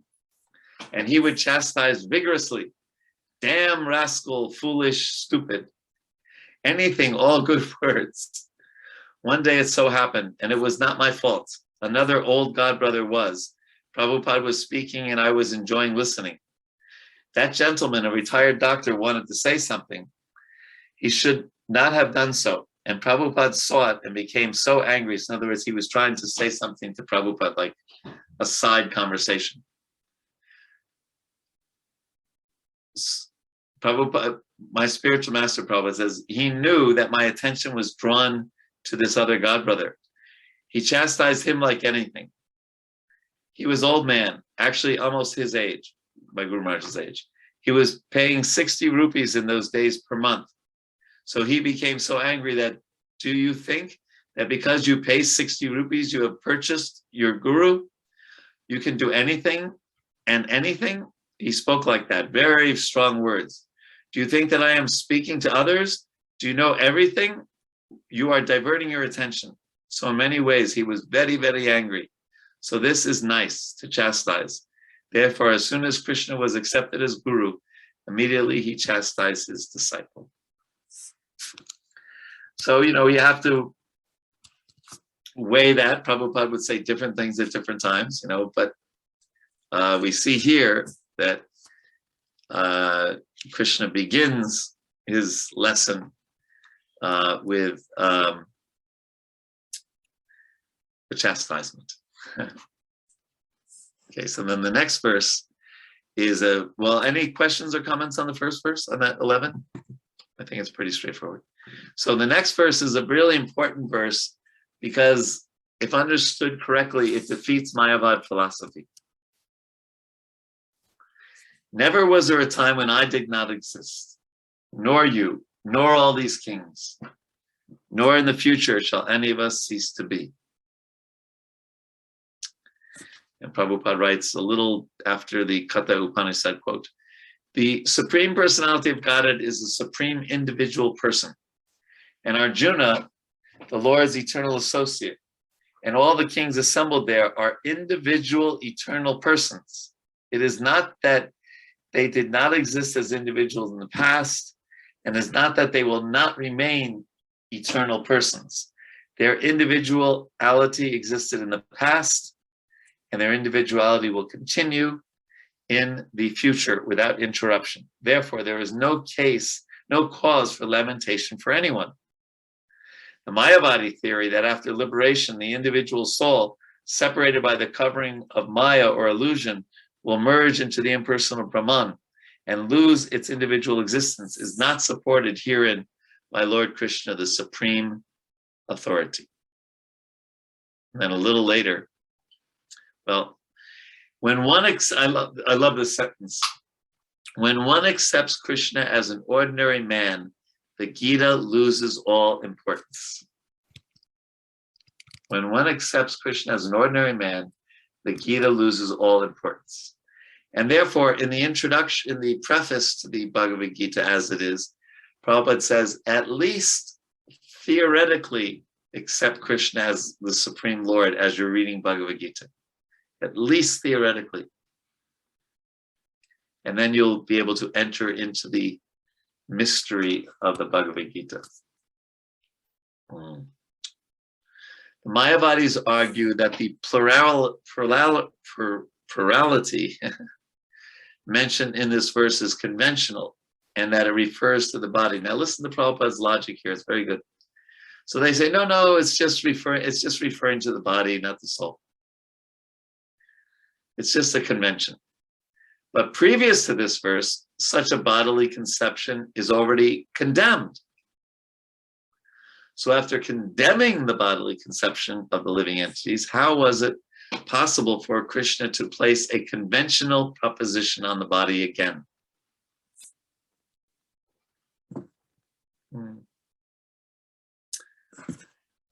And he would chastise vigorously. Damn, rascal, foolish, stupid. Anything, all good words. One day it so happened, and it was not my fault. Another old godbrother was. Prabhupada was speaking and I was enjoying listening. That gentleman, a retired doctor, wanted to say something. He should not have done so. And Prabhupada saw it and became so angry. So in other words, he was trying to say something to Prabhupada, like a side conversation. Prabhupada, my spiritual master Prabhupada says, he knew that my attention was drawn to this other god brother. He chastised him like anything. He was old man, actually almost his age, my Guru Maharaj's age. He was paying 60 rupees in those days per month. So he became so angry that, do you think that because you pay 60 rupees, you have purchased your guru? You can do anything and anything? He spoke like that, very strong words. Do you think that I am speaking to others? Do you know everything? You are diverting your attention. So in many ways, he was very, very angry. So this is nice to chastise. Therefore, as soon as Krishna was accepted as guru, immediately he chastised his disciple. So, you have to weigh that. Prabhupada would say different things at different times, but we see here that Krishna begins his lesson with the chastisement. Okay, so then the next verse is any questions or comments on the first verse, on that 11? I think it's pretty straightforward. So the next verse is a really important verse because if understood correctly, it defeats Mayavad philosophy. Never was there a time when I did not exist, nor you, nor all these kings, nor in the future shall any of us cease to be. And Prabhupada writes a little after the Katha Upanishad quote, the Supreme Personality of Godhead is a supreme individual person. And Arjuna, the Lord's eternal associate, and all the kings assembled there are individual eternal persons. It is not that they did not exist as individuals in the past, and it's not that they will not remain eternal persons. Their individuality existed in the past, and their individuality will continue in the future without interruption. Therefore, there is no cause for lamentation for anyone. The Mayavadi theory that after liberation, the individual soul, separated by the covering of Maya or illusion, will merge into the impersonal Brahman and lose its individual existence is not supported herein by Lord Krishna, the supreme authority. And then a little later, when one I love this sentence. When one accepts Krishna as an ordinary man, the Gita loses all importance. When one accepts Krishna as an ordinary man, the Gita loses all importance. And therefore, in the introduction, in the preface to the Bhagavad Gita as it is, Prabhupada says, at least theoretically accept Krishna as the Supreme Lord as you're reading Bhagavad Gita. At least theoretically. And then you'll be able to enter into the mystery of the Bhagavad Gita. The Mayavadis argue that the plurality mentioned in this verse is conventional and that it refers to the body. Now listen to Prabhupada's logic here, it's very good. So they say, no, it's just referring to the body, not the soul. It's just a convention. But previous to this verse, such a bodily conception is already condemned. So after condemning the bodily conception of the living entities, how was it possible for Krishna to place a conventional proposition on the body again?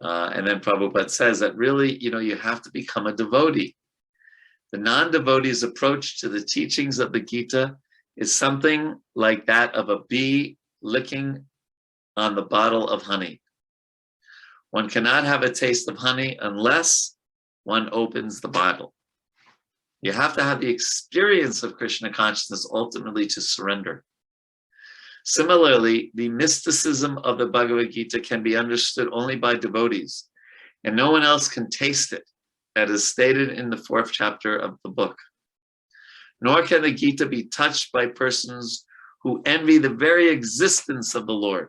And then Prabhupada says that really, you have to become a devotee. The non-devotee's approach to the teachings of the Gita is something like that of a bee licking on the bottle of honey. One cannot have a taste of honey unless one opens the bottle. You have to have the experience of Krishna consciousness ultimately to surrender. Similarly, the mysticism of the Bhagavad Gita can be understood only by devotees, and no one else can taste it, as is stated in the 4th chapter of the book. Nor can the Gita be touched by persons who envy the very existence of the Lord.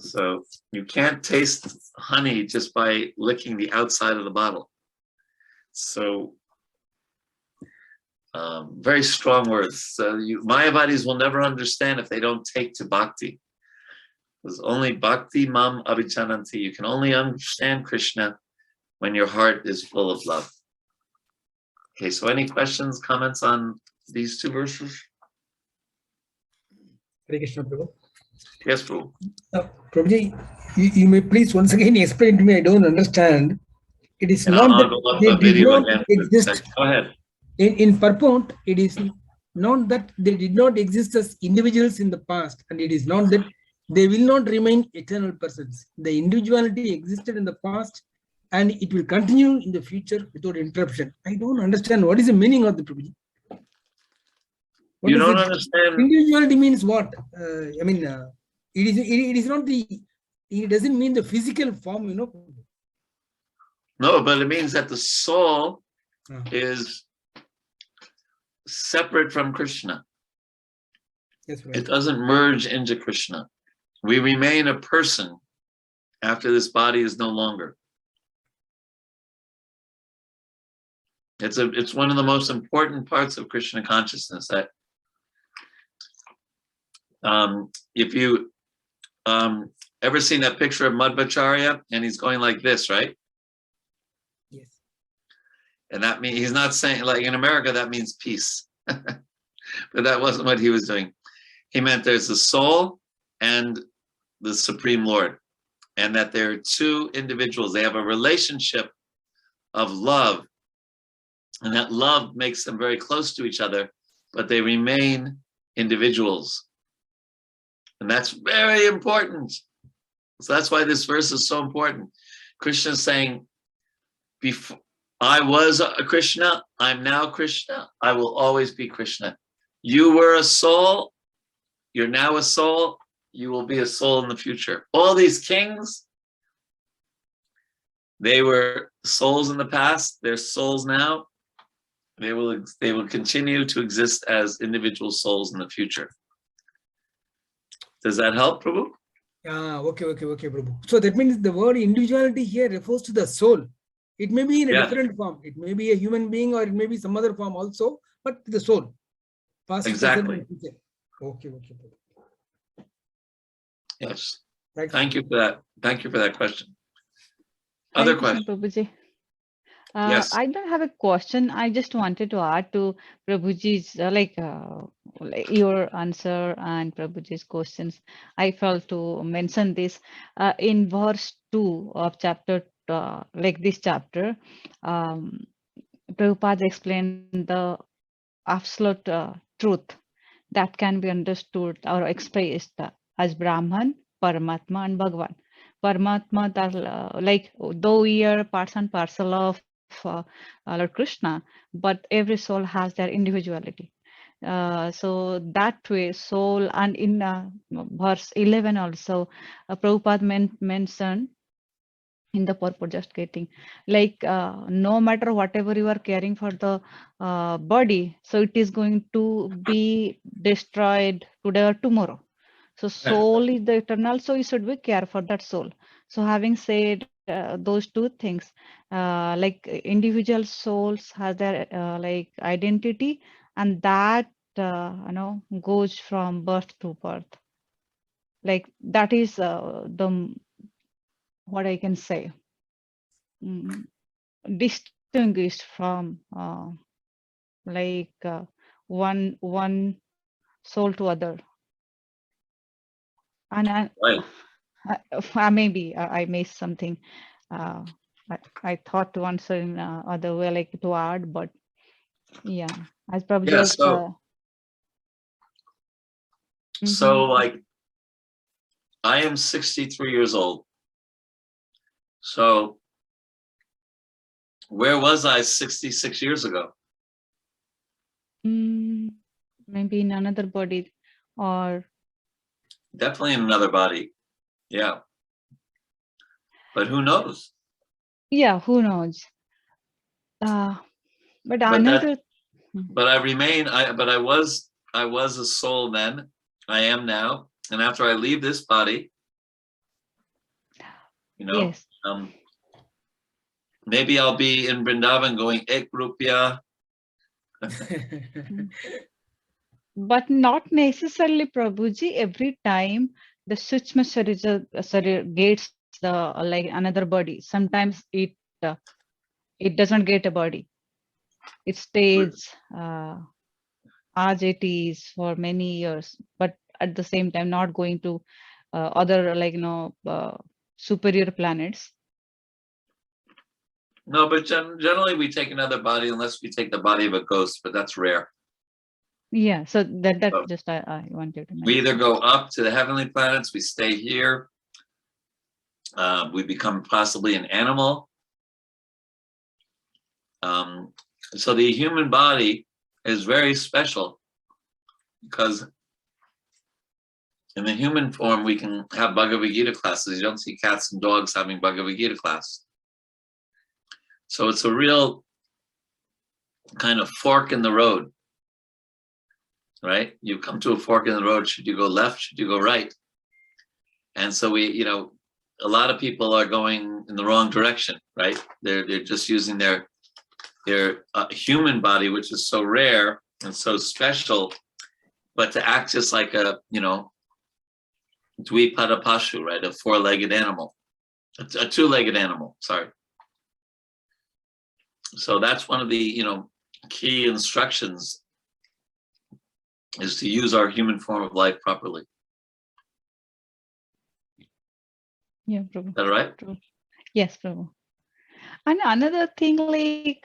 So you can't taste honey just by licking the outside of the bottle. So Very strong words. Mayavadis will never understand if they don't take to bhakti. Because only bhakti mam abhichananti. You can only understand Krishna when your heart is full of love. Okay, so any questions, comments on these two verses? Hare Krishna, Prabhu. Yes, Prabhu. Prabhuji, you may please once again explain to me. I don't understand. It is And not I'll that go up they the did video not again. exist. Go ahead. In purport, it is not that they did not exist as individuals in the past, and it is not that they will not remain eternal persons. The individuality existed in the past, and it will continue in the future without interruption. I don't understand what is the meaning of the Prabhuji. What You is don't it? understand? Individuality means what? It is not the. It doesn't mean the physical form, you know. No, but it means that the soul is separate from Krishna. Yes, right. It doesn't merge into Krishna. We remain a person after this body is no longer. It's one of the most important parts of Krishna consciousness. That if you ever seen that picture of Madhvacharya and he's going like this, right? Yes. And that means he's not saying, like in America, that means peace. But that wasn't what he was doing. He meant there's the soul and the Supreme Lord, and that there are two individuals. They have a relationship of love, and that love makes them very close to each other, but they remain individuals. And that's very important. So that's why this verse is so important. Krishna is saying, before I was a Krishna, I'm now Krishna, I will always be Krishna. You were a soul, you're now a soul, you will be a soul in the future. All these kings, they were souls in the past, they're souls now. They will continue to exist as individual souls in the future. Does that help, Prabhu? Okay, Prabhu. So that means the word individuality here refers to the soul. It may be in a different form. It may be a human being, or it may be some other form also, but the soul. Past, Exactly. present, and future. Okay, Prabhu. Yes. Right. Thank you for that. Thank you for that question. Other questions? Prabhuji. Yes. I don't have a question. I just wanted to add to Prabhuji's like your answer and Prabhuji's questions. I felt to mention this in verse 2 of chapter, like this chapter. Prabhupada explained the absolute truth that can be understood or expressed as Brahman, Paramatma, and Bhagavan. Paramatma, that like though we are parts and parcel of Lord Krishna, but every soul has their individuality. So that way, soul, and in verse 11 also, Prabhupada mentioned in the purport, just getting like no matter whatever you are caring for the body, so it is going to be destroyed today or tomorrow. So soul is the eternal, so you should be care for that soul. So having said those two things, like individual souls have their like identity, and that goes from birth to birth. Like that is the what I can say, distinguished from like one soul to other. And maybe I missed something. I thought to answer in other way, like to add, but yeah, as Prabhu Yeah, just so like I am 63 years old. So where was I 66 years ago? Maybe in another body, or definitely in another body. Yeah. But who knows? Yeah, who knows? But another. But I remain. I was a soul then. I am now. And after I leave this body, Yes. Maybe I'll be in Vrindavan going Ek Rupya, But not necessarily, Prabhuji. Every time the Suchma Sharira gets the like another body, sometimes it doesn't get a body. It stays as it is for many years, but at the same time not going to other superior planets. No, but generally we take another body unless we take the body of a ghost, but that's rare. Yeah, so that Oh. just I wanted to We either mention. go up to the heavenly planets, we stay here, we become possibly an animal. So the human body is very special because in the human form, we can have Bhagavad Gita classes. You don't see cats and dogs having Bhagavad Gita class. So it's a real kind of fork in the road, right? You come to a fork in the road. Should you go left? Should you go right? And so a lot of people are going in the wrong direction, right? They're just using their human body, which is so rare and so special, but to act just like a Dvipada Pashu, right? A four-legged animal, a two-legged animal, sorry. So that's one of the, key instructions is to use our human form of life properly. Yeah, Prabhu. Is that right? True. Yes, Prabhu. And another thing, like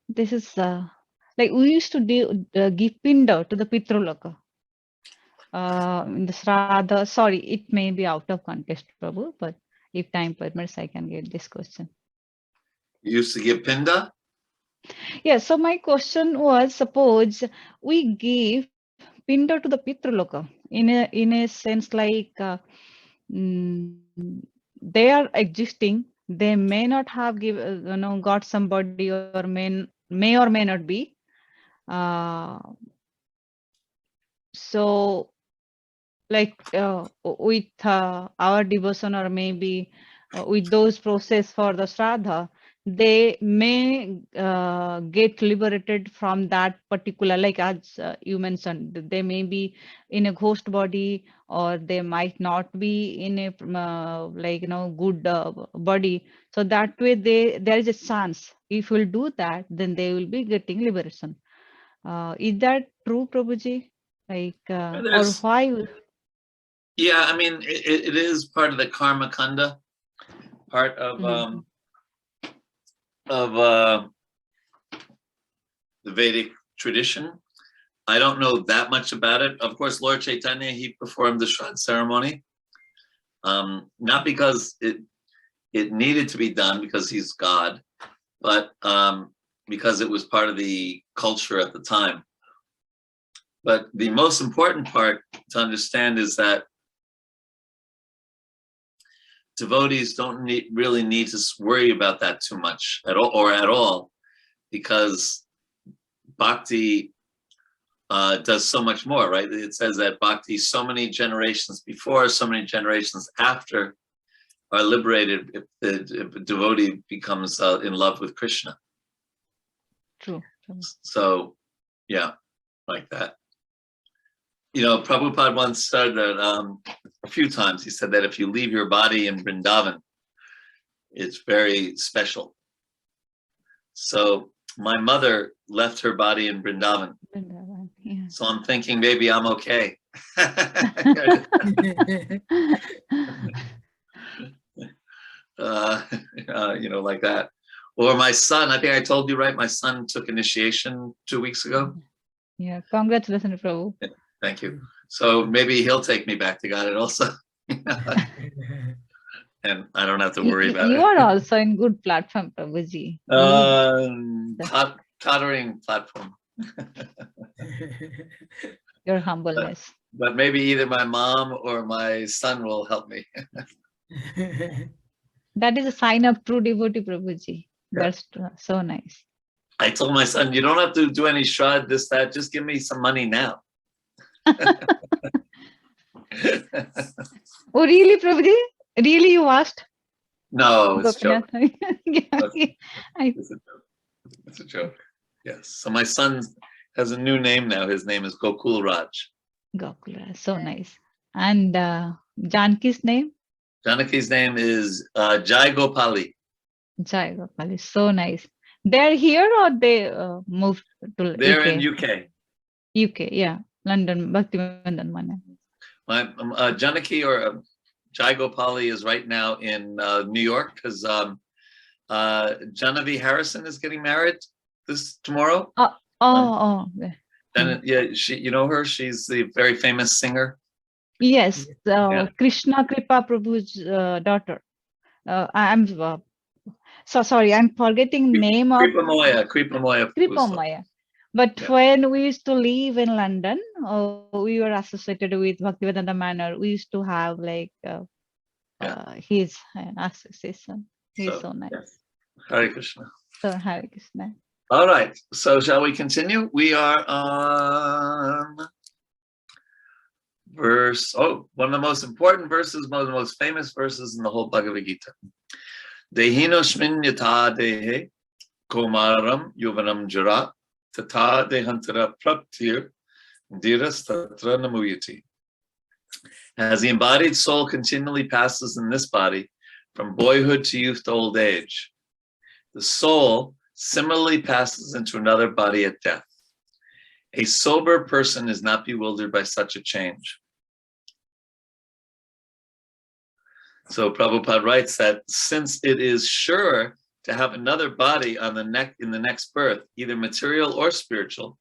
this is like we used to give pinda to the Pitraloka. In the Shraddha, sorry, it may be out of context, Prabhu, but if time permits, I can get this question. You used to give pinda? Yeah, so my question was, suppose we give pinda to the Pitraloka in a sense like they are existing. They may not have got somebody or may or may not be. So like with our devotion or maybe with those process for the Shraddha, they may get liberated from that particular, like as you mentioned, they may be in a ghost body or they might not be in a good body. So that way there is a chance if we'll do that, then they will be getting liberation. Is that true, Prabhuji? Like or why? Yeah, I mean, it is part of the karma kanda, part of the Vedic tradition. I don't know that much about it. Of course, Lord Chaitanya, he performed the Shraddha ceremony, not because it needed to be done because he's God, but because it was part of the culture at the time. But the most important part to understand is that devotees don't really need to worry about that too much at all, because bhakti does so much more, right? It says that bhakti, so many generations before, so many generations after, are liberated if a devotee becomes in love with Krishna. True. So, yeah, like that. Prabhupada once said that a few times. He said that if you leave your body in Vrindavan, it's very special. So my mother left her body in Vrindavan. Yeah. So I'm thinking maybe I'm okay. Like that. Or my son, I think I told you, right? My son took initiation 2 weeks ago. Yeah, congratulations, Prabhu. Thank you. So maybe he'll take me back to God also. And I don't have to worry about it. You are also in good platform, Prabhuji. Tottering platform. Your humbleness. But maybe either my mom or my son will help me. That is a sign of true devotee, Prabhuji. Yeah. That's so nice. I told my son, you don't have to do any shraddha, this, that, just give me some money now. Oh, really, Prabhuji? Really, you asked? No, it's a joke. Yeah, It's a joke. Yes. So my son, has a new name now. His name is Gokul Raj. Gokula, so nice. And Janki's name? Janaki's name is Jai Gopali. Jai Gopali, so nice. They're here or they moved to They're UK? in UK. UK, yeah. London, Bhaktivedanta Mana. My Janaki or Jai Gopali is right now in New York because Genevieve Harrison is getting married tomorrow. And yeah, you know her. She's the very famous singer. Yes, Yeah. Krishna Kripa Prabhu's daughter. I'm sorry, I'm forgetting name of Kripa Kripamaya. But Yeah. when we used to live in London, we were associated with Bhaktivedanta Manor. We used to have like his association. He's so nice. Yes. Hare Krishna. So Hare Krishna. All right. So shall we continue? We are on one of the most important verses, one of the most famous verses in the whole Bhagavad Gita. Dehinoshmin yata dehe komaram yuvanam jara tata dehantara praptir diras tatra namuyati. As the embodied soul continually passes in this body from boyhood to youth to old age, the soul similarly passes into another body at death. A sober person is not bewildered by such a change. So Prabhupada writes that since it is sure to have another body in the next birth, either material or spiritual,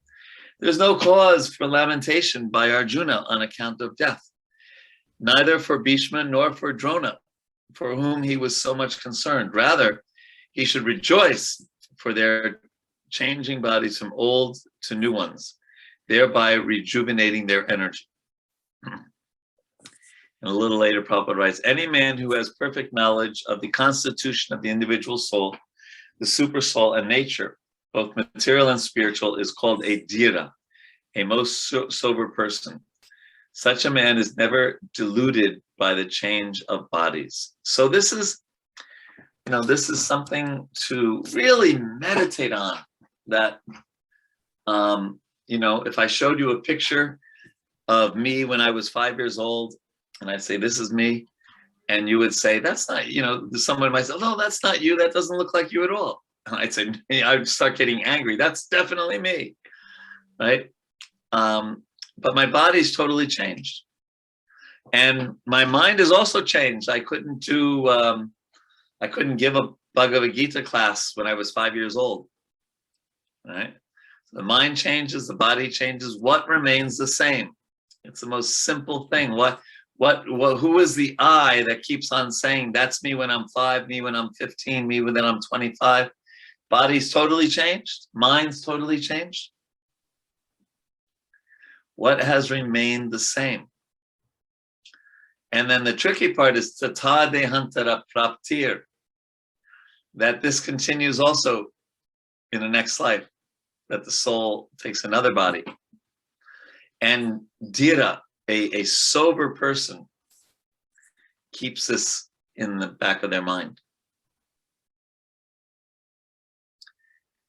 there's no cause for lamentation by Arjuna on account of death, neither for Bhishma nor for Drona, for whom he was so much concerned. Rather, he should rejoice for their changing bodies from old to new ones, thereby rejuvenating their energy. And a little later, Prabhupada writes, any man who has perfect knowledge of the constitution of the individual soul, the super soul and nature, both material and spiritual, is called a dhira, a most sober person. Such a man is never deluded by the change of bodies. So this is something to really meditate on, that, if I showed you a picture of me when I was 5 years old, and I'd say, this is me, and you would say, that's not, someone might say, no, that's not you, that doesn't look like you at all. And I'd say, I'd start getting angry, that's definitely me, right? But my body's totally changed. And my mind has also changed. I couldn't give a Bhagavad Gita class when I was 5 years old, right? The mind changes, the body changes. What remains the same? It's the most simple thing. Who is the I that keeps on saying, that's me when I'm 5, me when I'm 15, me when I'm 25? Body's totally changed. Mind's totally changed. What has remained the same? And then the tricky part is tata dehantara praptir, that this continues also in the next life, that the soul takes another body. And dhira, a sober person, keeps this in the back of their mind.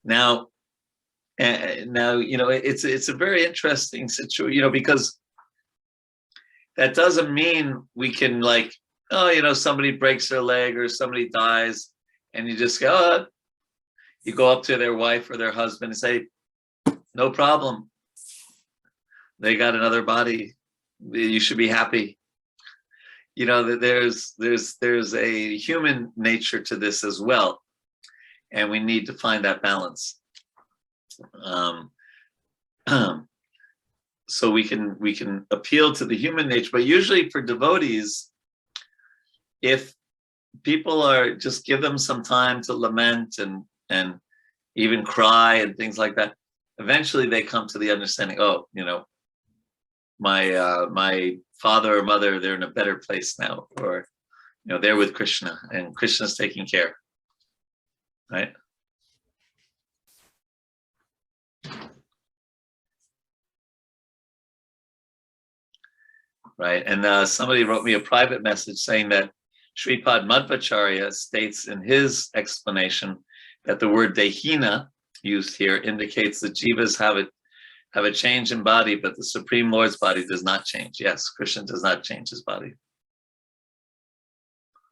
Now, it's a very interesting situation, because that doesn't mean we can somebody breaks their leg or somebody dies, and you just go, you go up to their wife or their husband and say, no problem. They got another body. You should be happy. There's a human nature to this as well, and we need to find that balance. So we can appeal to the human nature, but usually for devotees, if people just give them some time to lament and even cry and things like that, eventually they come to the understanding, my father or mother, they're in a better place now, or they're with Krishna and Krishna's taking care, right? Right, and somebody wrote me a private message saying that Sripad Madhvacharya states in his explanation that the word dehina used here indicates that jivas have have a change in body, but the Supreme Lord's body does not change. Yes, Krishna does not change his body.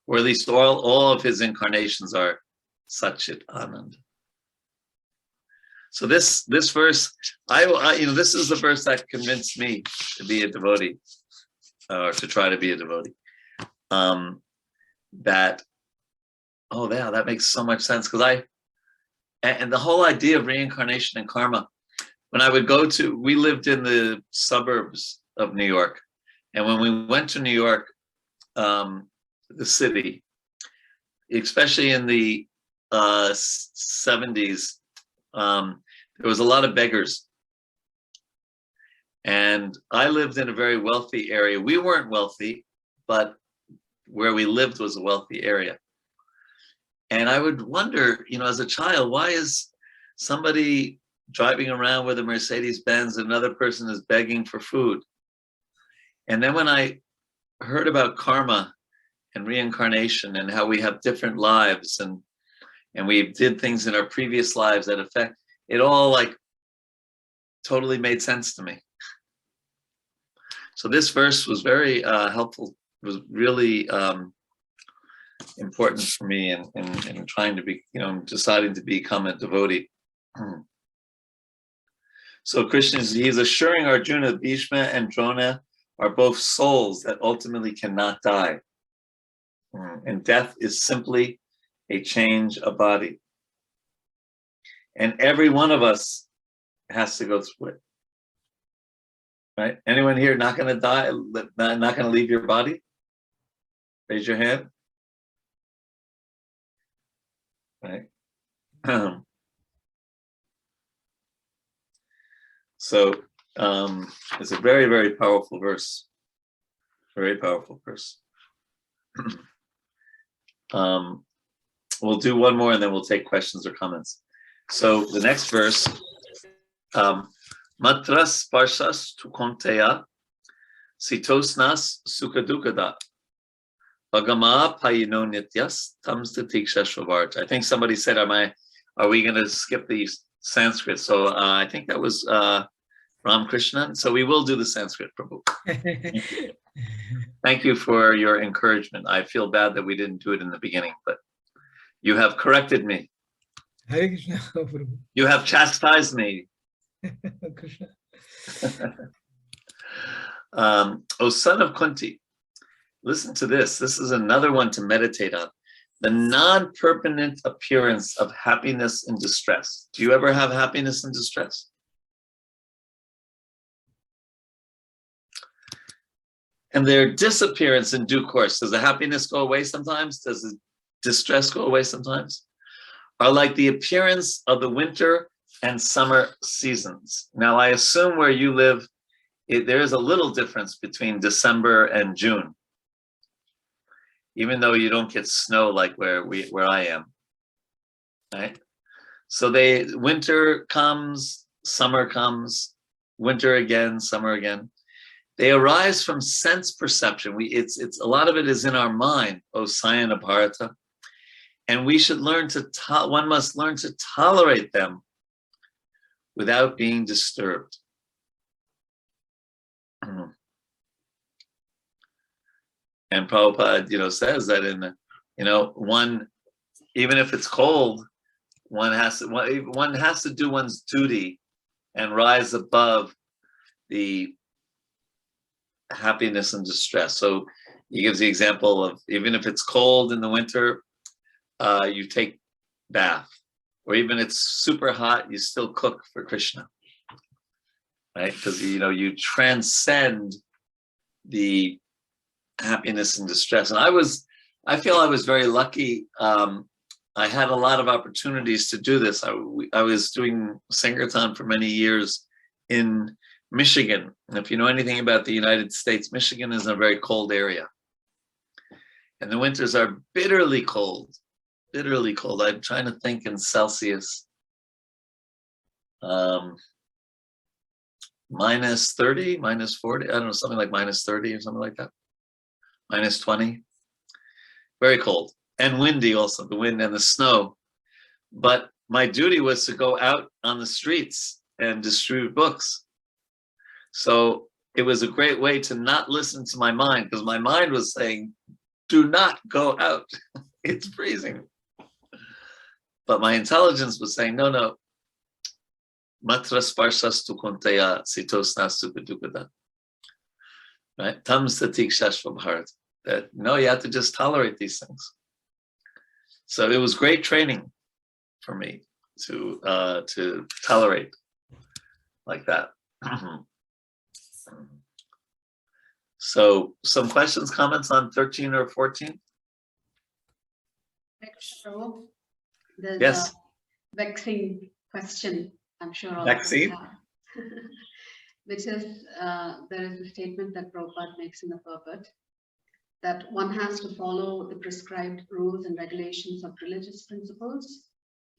Or at least all of his incarnations are Satchit Anand. So this verse, this is the verse that convinced me to be a devotee, or to try to be a devotee. That makes so much sense, because and the whole idea of reincarnation and karma. When I would we lived in the suburbs of New York, and when we went to New York, the city, especially in the 70s, there was a lot of beggars. And I lived in a very wealthy area. We weren't wealthy, but where we lived was a wealthy area. And I would wonder, as a child, why is somebody driving around with a Mercedes-Benz, another person is begging for food? And then when I heard about karma and reincarnation and how we have different lives, and we did things in our previous lives that affect, it all totally made sense to me. So this verse was very helpful. It was really important for me in trying to be, deciding to become a devotee. So Krishna he's assuring Arjuna, Bhishma and Drona are both souls that ultimately cannot die. And death is simply a change of body. And every one of us has to go through it. Right? Anyone here not going to die, not going to leave your body? Raise your hand. Right? So it's a very, very powerful verse. Very powerful verse. We'll do one more and then we'll take questions or comments. So the next verse, Matras Parshas Tukonteya Sitosnas Sukadukada Agama Payino Nityas Tamstatiksha Shravart. I think somebody said, are we going to skip the Sanskrit? So I think that was Ram Krishna. So we will do the Sanskrit, Prabhu. Thank you for your encouragement. I feel bad that we didn't do it in the beginning, but you have corrected me. Hare Krishna, Prabhu. You have chastised me. Krishna. O son of Kunti, listen to this. This is another one to meditate on. The non-permanent appearance of happiness and distress. Do you ever have happiness and distress? And their disappearance in due course. Does the happiness go away sometimes? Does the distress go away sometimes? Are like the appearance of the winter and summer seasons. Now, I assume where you live, there is a little difference between December and June, even though you don't get snow like where I am, right? So winter comes, summer comes, winter again, summer again. They arise from sense perception. It's a lot of it is in our mind, O Sayana Bharata, and we should learn one must learn to tolerate them without being disturbed. And Prabhupada, says that one, even if it's cold, one has to do one's duty and rise above the happiness and distress. So he gives the example of, even if it's cold in the winter, you take bath, or even it's super hot, you still cook for Krishna, right? Because you transcend the happiness and distress. And I feel I was very lucky. I had a lot of opportunities to do this. I was doing Sankirtan for many years in Michigan. And if you know anything about the United States, Michigan is a very cold area. And the winters are bitterly cold, bitterly cold. I'm trying to think in Celsius. Minus 30, minus 40, I don't know, something like minus 30 or something like that. Minus 20. Very cold. And windy also, the wind and the snow. But my duty was to go out on the streets and distribute books. So it was a great way to not listen to my mind, because my mind was saying, do not go out. It's freezing. But my intelligence was saying, no, no. Matra sparsastu kunteya sitosnastu padukada. Right? Tam satik shashva bharat. That no, you have to just tolerate these things. So it was great training for me to tolerate like that. So some questions, comments on 13 or 14? There's Yes. a vexing question, I'm sure all Vexing? of us have, which is, there is a statement that Prabhupada makes in the purport, that one has to follow the prescribed rules and regulations of religious principles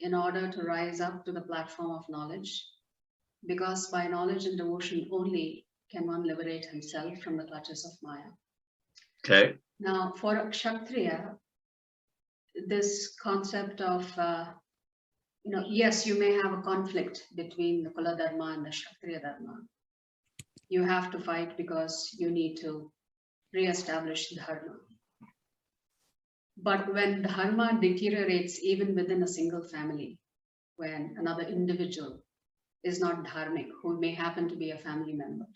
in order to rise up to the platform of knowledge, because by knowledge and devotion only can one liberate himself from the clutches of Maya. Okay. Now, for a Kshatriya, this concept of, yes, you may have a conflict between the Kula Dharma and the Kshatriya Dharma. You have to fight because you need to re-establish Dharma. But when Dharma deteriorates even within a single family, when another individual is not dharmic, who may happen to be a family member,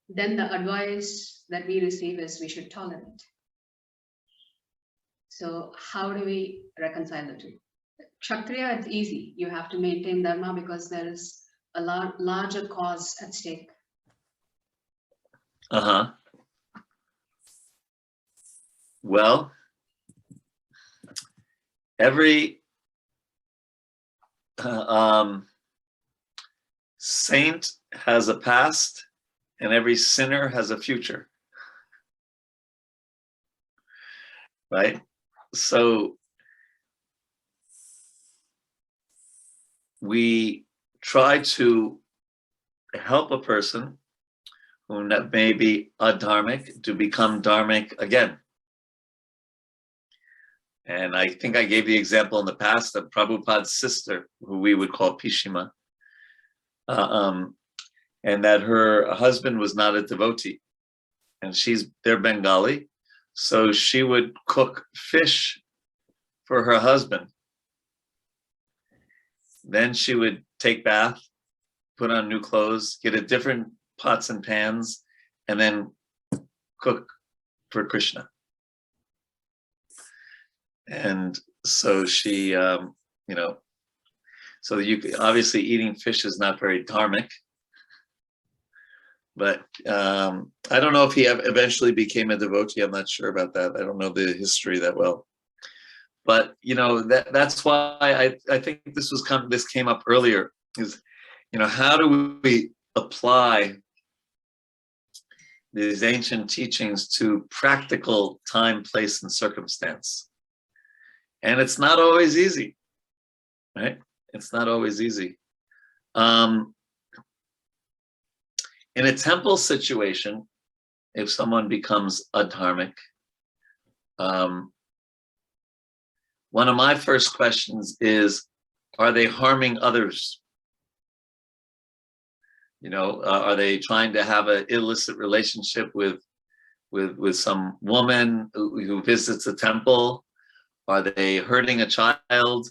then the advice that we receive is we should tolerate. So how do we reconcile the two? Kshatriya, it's easy. You have to maintain Dharma because there is a larger cause at stake. Uh-huh. Well, every saint has a past, and every sinner has a future. Right? So we try to help a person who may be adharmic to become dharmic again. And I think I gave the example in the past of Prabhupada's sister, who we would call Pishima, and that her husband was not a devotee, and they're Bengali, so she would cook fish for her husband. Then she would take bath, put on new clothes, get a different pots and pans, and then cook for Krishna. And so she, so obviously eating fish is not very dharmic, but I don't know if he eventually became a devotee. I'm not sure about that. I don't know the history that well. But that's why I think this came up earlier, is how do we apply these ancient teachings to practical time, place, and circumstance? And it's not always easy, right? It's not always easy. In a temple situation, if someone becomes adharmic, one of my first questions is, are they harming others? Are they trying to have an illicit relationship with some woman who visits the temple? Are they hurting a child?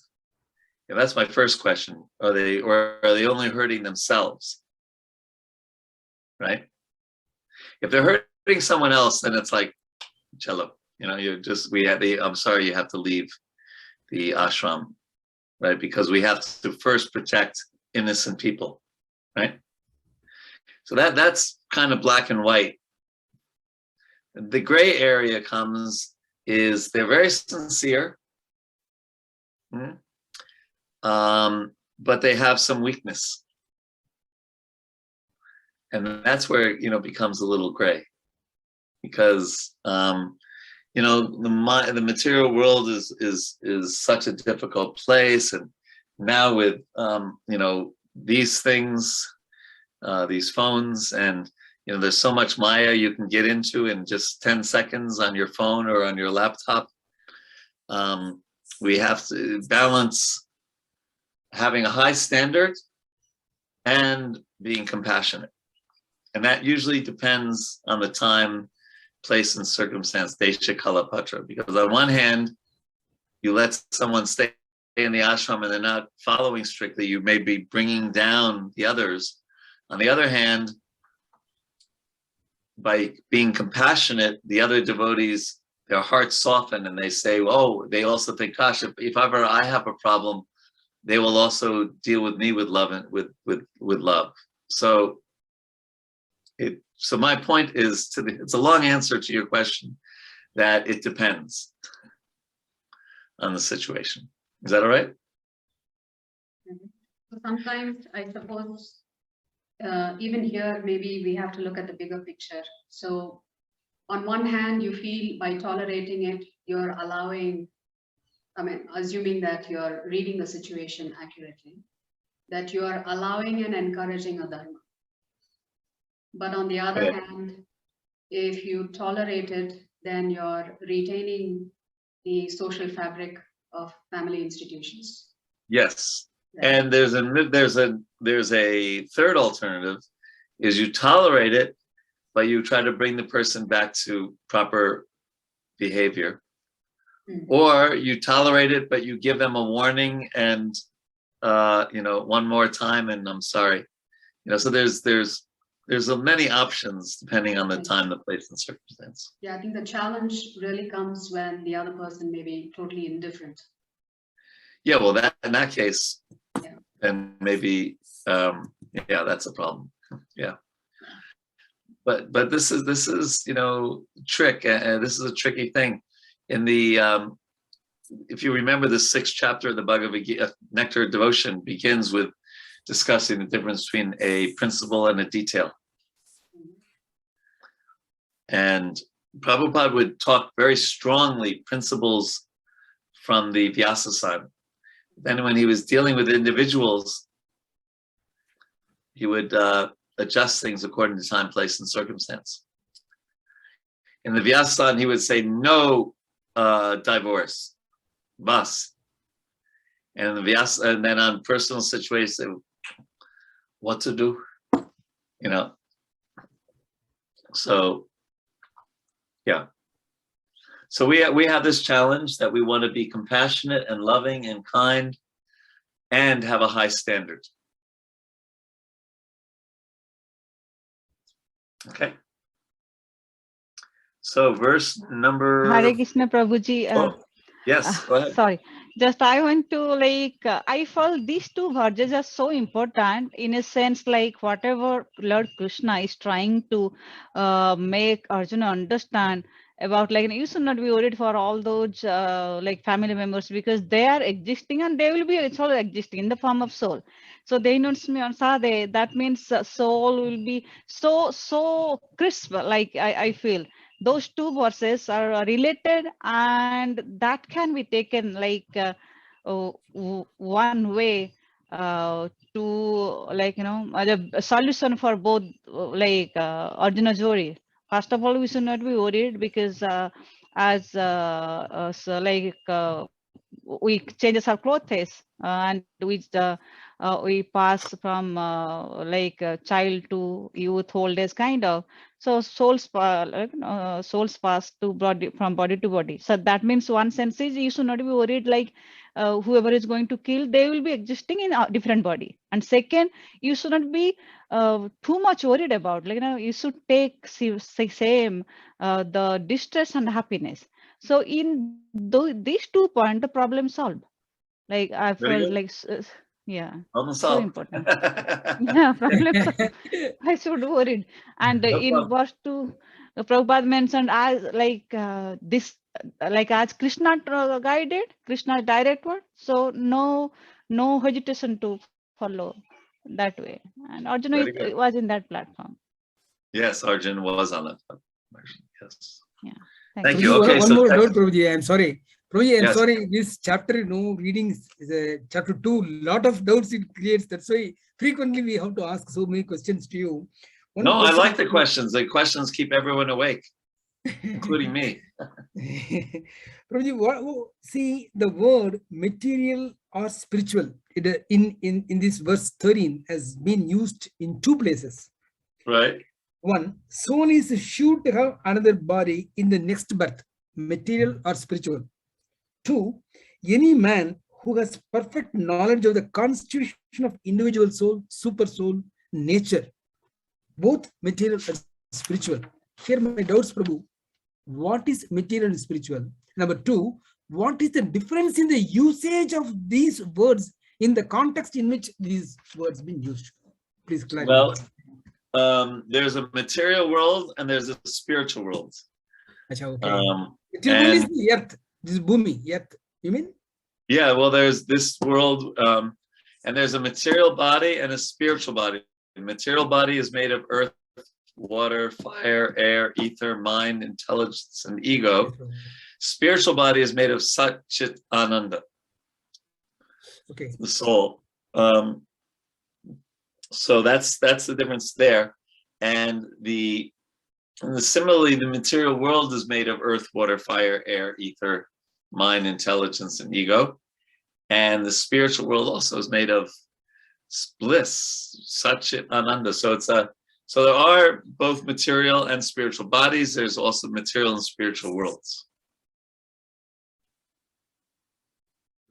That's my first question. Are they only hurting themselves? Right? If they're hurting someone else, then it's like, cello, I'm sorry, you have to leave the ashram, right? Because we have to first protect innocent people, right? So that's kind of black and white. The gray area is they're very sincere, but they have some weakness. And that's where, it becomes a little gray, because, the material world is such a difficult place. And now with, these things, these phones, and, there's so much Maya you can get into in just 10 seconds on your phone or on your laptop. We have to balance having a high standard and being compassionate. And that usually depends on the time, place, and circumstance, Desha Kala Patra. Because on one hand, you let someone stay in the ashram and they're not following strictly, you may be bringing down the others. On the other hand, by being compassionate, the other devotees, their hearts soften and they say, oh, they also think, gosh, if ever I have a problem, they will also deal with me with love and with love. So my point is, it's a long answer to your question, that it depends on the situation. Is that all right? So sometimes I suppose even here, maybe we have to look at the bigger picture. So on one hand, you feel by tolerating it, you're allowing, assuming that you're reading the situation accurately, that you are allowing and encouraging a dharma. But on the other hand, if you tolerate it, then you're retaining the social fabric of family institutions. Yes. And there's a third alternative, is you tolerate it, but you try to bring the person back to proper behavior. Or you tolerate it, but you give them a warning and one more time and I'm sorry. So there's many options depending on the time, the place, and circumstance. Yeah, I think the challenge really comes when the other person may be totally indifferent. Yeah, well, in that case, then maybe that's a problem. Yeah. But this is trick. This is a tricky thing. In the if you remember, the 6th chapter of the Bhagavad Gita, Nectar of Devotion, begins with discussing the difference between a principle and a detail. And Prabhupada would talk very strongly principles from the Vyasa-san. Then when he was dealing with individuals, he would adjust things according to time, place, and circumstance. In the Vyasa-san, he would say, no divorce, bas. And then on personal situations, what to do, So, yeah. So we have this challenge that we want to be compassionate and loving and kind and have a high standard. Okay. So verse number... Hare Krishna Prabhuji. Yes, go ahead. Sorry. Just I want to I felt these two verses are so important in a sense, like whatever Lord Krishna is trying to make Arjuna understand about, you should not be worried for all those family members, because they are existing and they will be also existing in the form of soul. So they know me on Sade, that means soul will be so crisp, I feel. Those two verses are related and that can be taken one way to a solution for both Arjuna's worry. First of all, we should not be worried because we changes our clothes and we pass from child to youth, old age kind of. So souls pass to body, from body to body. So that means one sense is you should not be worried whoever is going to kill, they will be existing in a different body. And second, you should not be too much worried about, you should take same the distress and happiness. So in these 2 points, the problem solved. I felt yeah, so important. Yeah, problem solved. I should worried. And in verse 2, Prabhupada mentioned as this, as Krishna guided, Krishna direct word. So no hesitation to follow that way. And Arjuna was in that platform. Yes, Arjuna was on that platform. Yes. Yeah. Thank you. Okay, one more doubt, Prabhuji. I'm sorry. Prabhuji, I'm Yes. sorry. This chapter, reading chapter 2, lot of doubts it creates. That's why frequently we have to ask so many questions to you. One No, I question- like the questions. The questions keep everyone awake, including me. Prabhuji, see the word material or spiritual in this verse 13 has been used in 2 places. Right. One, soul is sure to have another body in the next birth, material or spiritual. Two, any man who has perfect knowledge of the constitution of individual soul, super soul, nature, both material and spiritual. Here my doubts, Prabhu. What is material and spiritual? Number two, what is the difference in the usage of these words in the context in which these words been used? Please clarify. Well, there's a material world and there's a spiritual world. Achha, okay. Um, Material world is and- the earth. This is Bhumi, earth. You mean? Yeah, well, there's this world, and there's a material body and a spiritual body. The material body is made of earth, water, fire, air, ether, mind, intelligence, and ego. Spiritual body is made of Sat Chit Ananda, Okay. the soul. So that's the difference there. And similarly, the material world is made of earth, water, fire, air, ether, mind, intelligence, and ego. And the spiritual world also is made of bliss, Sat Chit Ananda. So there are both material and spiritual bodies. There's also material and spiritual worlds.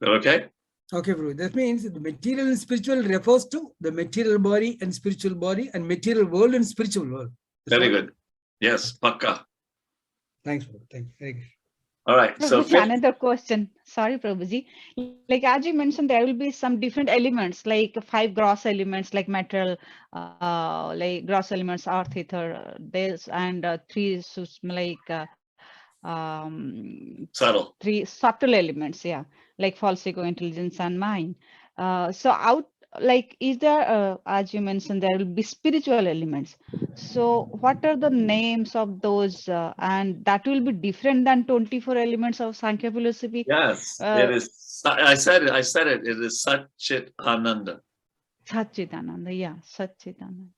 Is that okay? Okay, bro. That means the material and spiritual refers to the material body and spiritual body, and material world and spiritual world. That's Very all? good. Yes, Pakka. Thanks, bro. Thank you. Very good. All right. So Prabhuji, another question. Sorry, Prabhuji. Like as you mentioned, there will be some different elements, like 5 gross elements, like metal, like gross elements, earth, ether, this, and 3 subtle. 3 subtle elements, yeah, like false ego, intelligence, and mind. So out, like, is there, as you mentioned, there will be spiritual elements. So what are the names of those, and that will be different than 24 elements of Sankhya philosophy? Yes, it is. I said it. It is Sat Chit Ananda. Satchitananda, yeah, Satchitananda.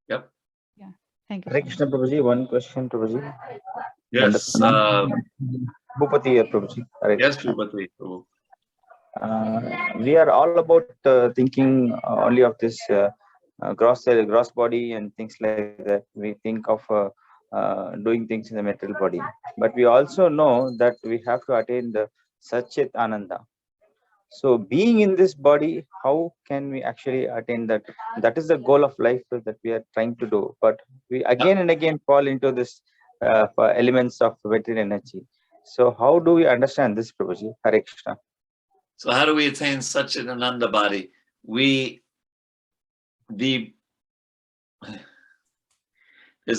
Yep. Yeah, thank you. Hare So Krishna, much. Prabhuji. One question, Prabhuji. Yes. Bhupati here, Prabhuji. Hare Yes, Krishna. Prabhupada. We are all about thinking only of this gross body and things like that. We think of doing things in the material body, but we also know that we have to attain the Satchit Ananda. So being in this body, how can we actually attain that? That is the goal of life that we are trying to do. But we again and again fall into this elements of material energy. So how do we understand this, Prabhuji? Hare Krishna. So how do we attain such an Ananda body? There's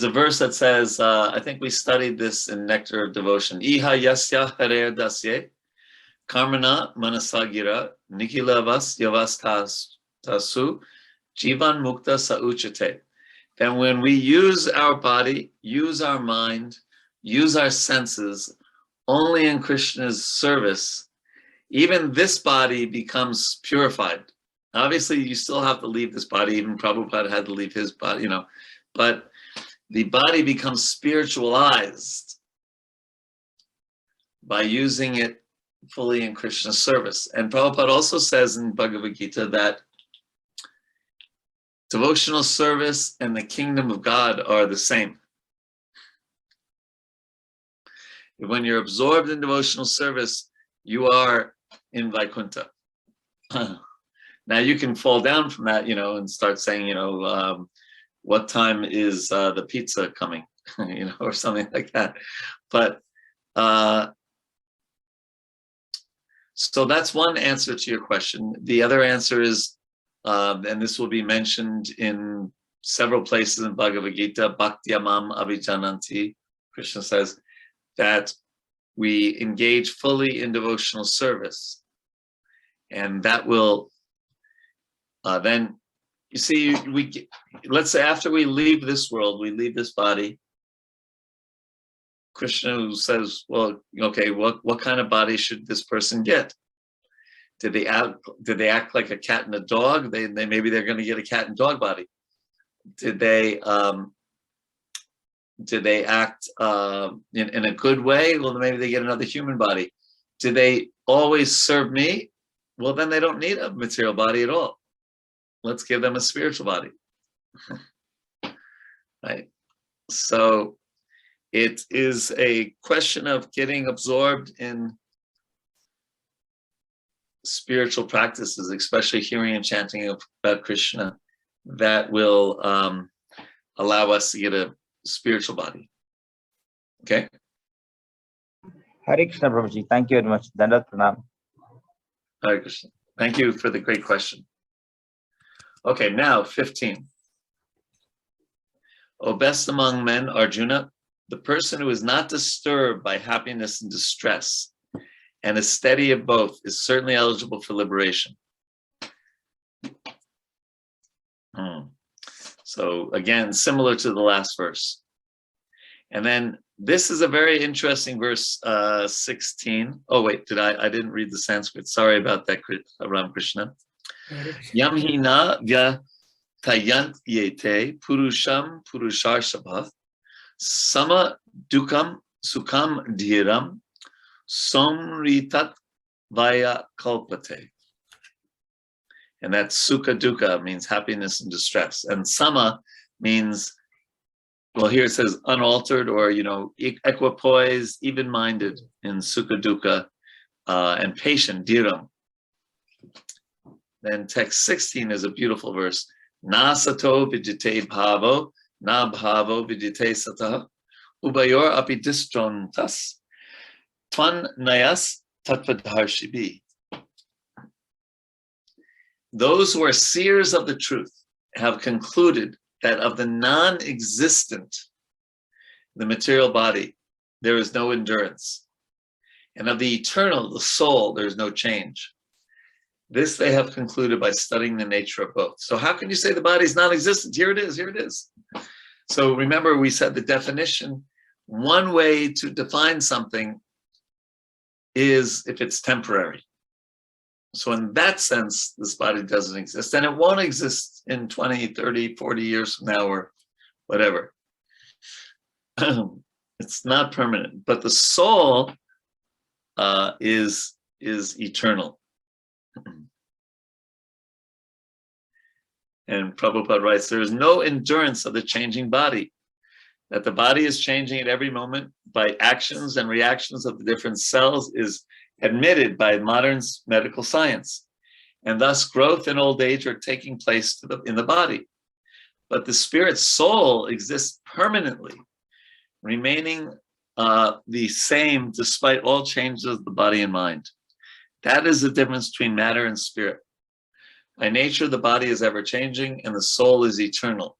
a verse that says, I think we studied this in Nectar of Devotion. Iha yasya harer dasye karmana manasagira nikilavas yavas tasu jivan mukta sauchate. Then when we use our body, use our mind, use our senses only in Krishna's service, even this body becomes purified. Obviously, you still have to leave this body. Even Prabhupada had to leave his body, but the body becomes spiritualized by using it fully in Krishna's service. And Prabhupada also says in Bhagavad Gita that devotional service and the kingdom of God are the same. When you're absorbed in devotional service, you are in Vaikuntha. Now you can fall down from that, and start saying, what time is the pizza coming, or something like that. But so that's one answer to your question. The other answer is, and this will be mentioned in several places in Bhagavad Gita, Bhakti Amam Abhijananti, Krishna says that we engage fully in devotional service. And that will then, you see, let's say after we leave this world, we leave this body, Krishna says, well, okay, what kind of body should this person get? Did they act like a cat and a dog? Maybe they're going to get a cat and dog body. Did they act in a good way? Well, maybe they get another human body. Did they always serve me? Well, then they don't need a material body at all. Let's give them a spiritual body. Right. So it is a question of getting absorbed in spiritual practices, especially hearing and chanting about Krishna, that will allow us to get a spiritual body. Okay. Hare Krishna, Prabhuji. Thank you very much. Dandat Pranam. Hare Krishna. Thank you for the great question. Okay, now 15. O best among men, Arjuna, the person who is not disturbed by happiness and distress and is steady of both is certainly eligible for liberation. So again, similar to the last verse. And then this is a very interesting verse 16. Oh wait, I didn't read the Sanskrit. Sorry about that, Ram Krishna. Yamhina vya tayant yete purusham purusharshabha sama dukam sukam dhiram somritat vaya kalpate. And that sukha dukkha means happiness and distress. And sama means, well, here it says unaltered or, equipoised, even-minded in sukha dukkha, and patient, dhiram. Then text 16 is a beautiful verse. Na sato vidite bhavo, na bhavo vidite satah, ubayor api distrontas, tvan nayas tatvadharshibi. Those who are seers of the truth have concluded that of the non-existent, the material body, there is no endurance. And of the eternal, the soul, there is no change. This they have concluded by studying the nature of both. So how can you say the body is non-existent? Here it is. So remember, we said the definition, one way to define something is if it's temporary. So in that sense, this body doesn't exist, and it won't exist in 20, 30, 40 years from now or whatever. It's not permanent, but the soul is eternal. And Prabhupada writes, there is no endurance of the changing body, that the body is changing at every moment by actions and reactions of the different cells is admitted by modern medical science, and thus growth and old age are taking place in the body. But the spirit soul exists permanently, remaining the same despite all changes of the body and mind. That is the difference between matter and spirit. By nature, the body is ever changing and the soul is eternal.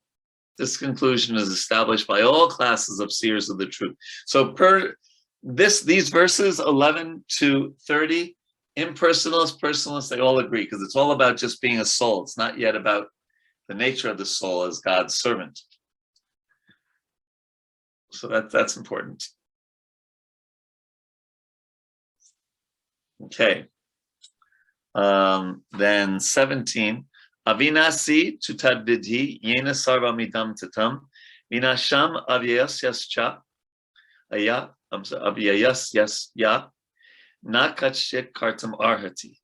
This conclusion is established by all classes of seers of the truth. So these verses 11 to 30, impersonalists, personalists, they all agree, because it's all about just being a soul. It's not yet about the nature of the soul as God's servant. So that's important. Okay. Then 17. Avinasi tutadvidhi yena sarvamidam tatam vinasham avyayasyascha avyayasyasya nakachit kartam arhati.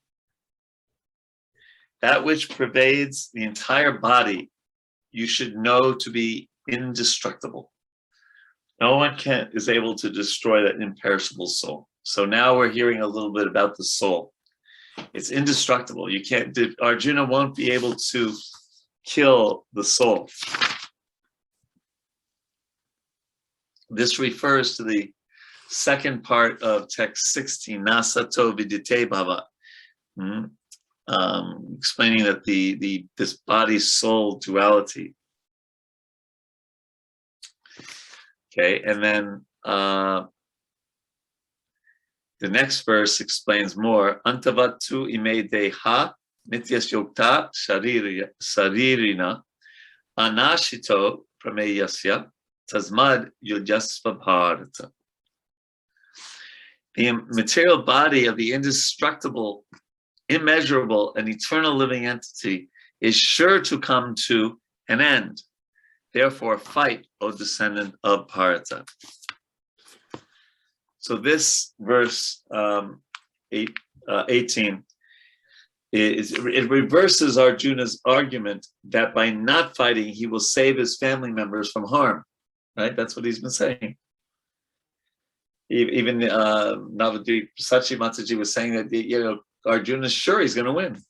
That which pervades the entire body, you should know to be indestructible. No one is able to destroy that imperishable soul. So now we're hearing a little bit about the soul. It's indestructible. Arjuna won't be able to kill the soul. This refers to the second part of text 16, Nasato vidite bhava, explaining that this body-soul duality. Okay, and then the next verse explains more. Antavatu ime deha nityas yokta saririna anashito prameyasya tasmad yujasva bharata. The material body of the indestructible, immeasurable, and eternal living entity is sure to come to an end. Therefore, fight, O descendant of Bharata. So this verse 18 it reverses Arjuna's argument that by not fighting, he will save his family members from harm, right? That's what he's been saying. Even Navadvip Sachi Mataji was saying that, Arjuna's sure he's going to win.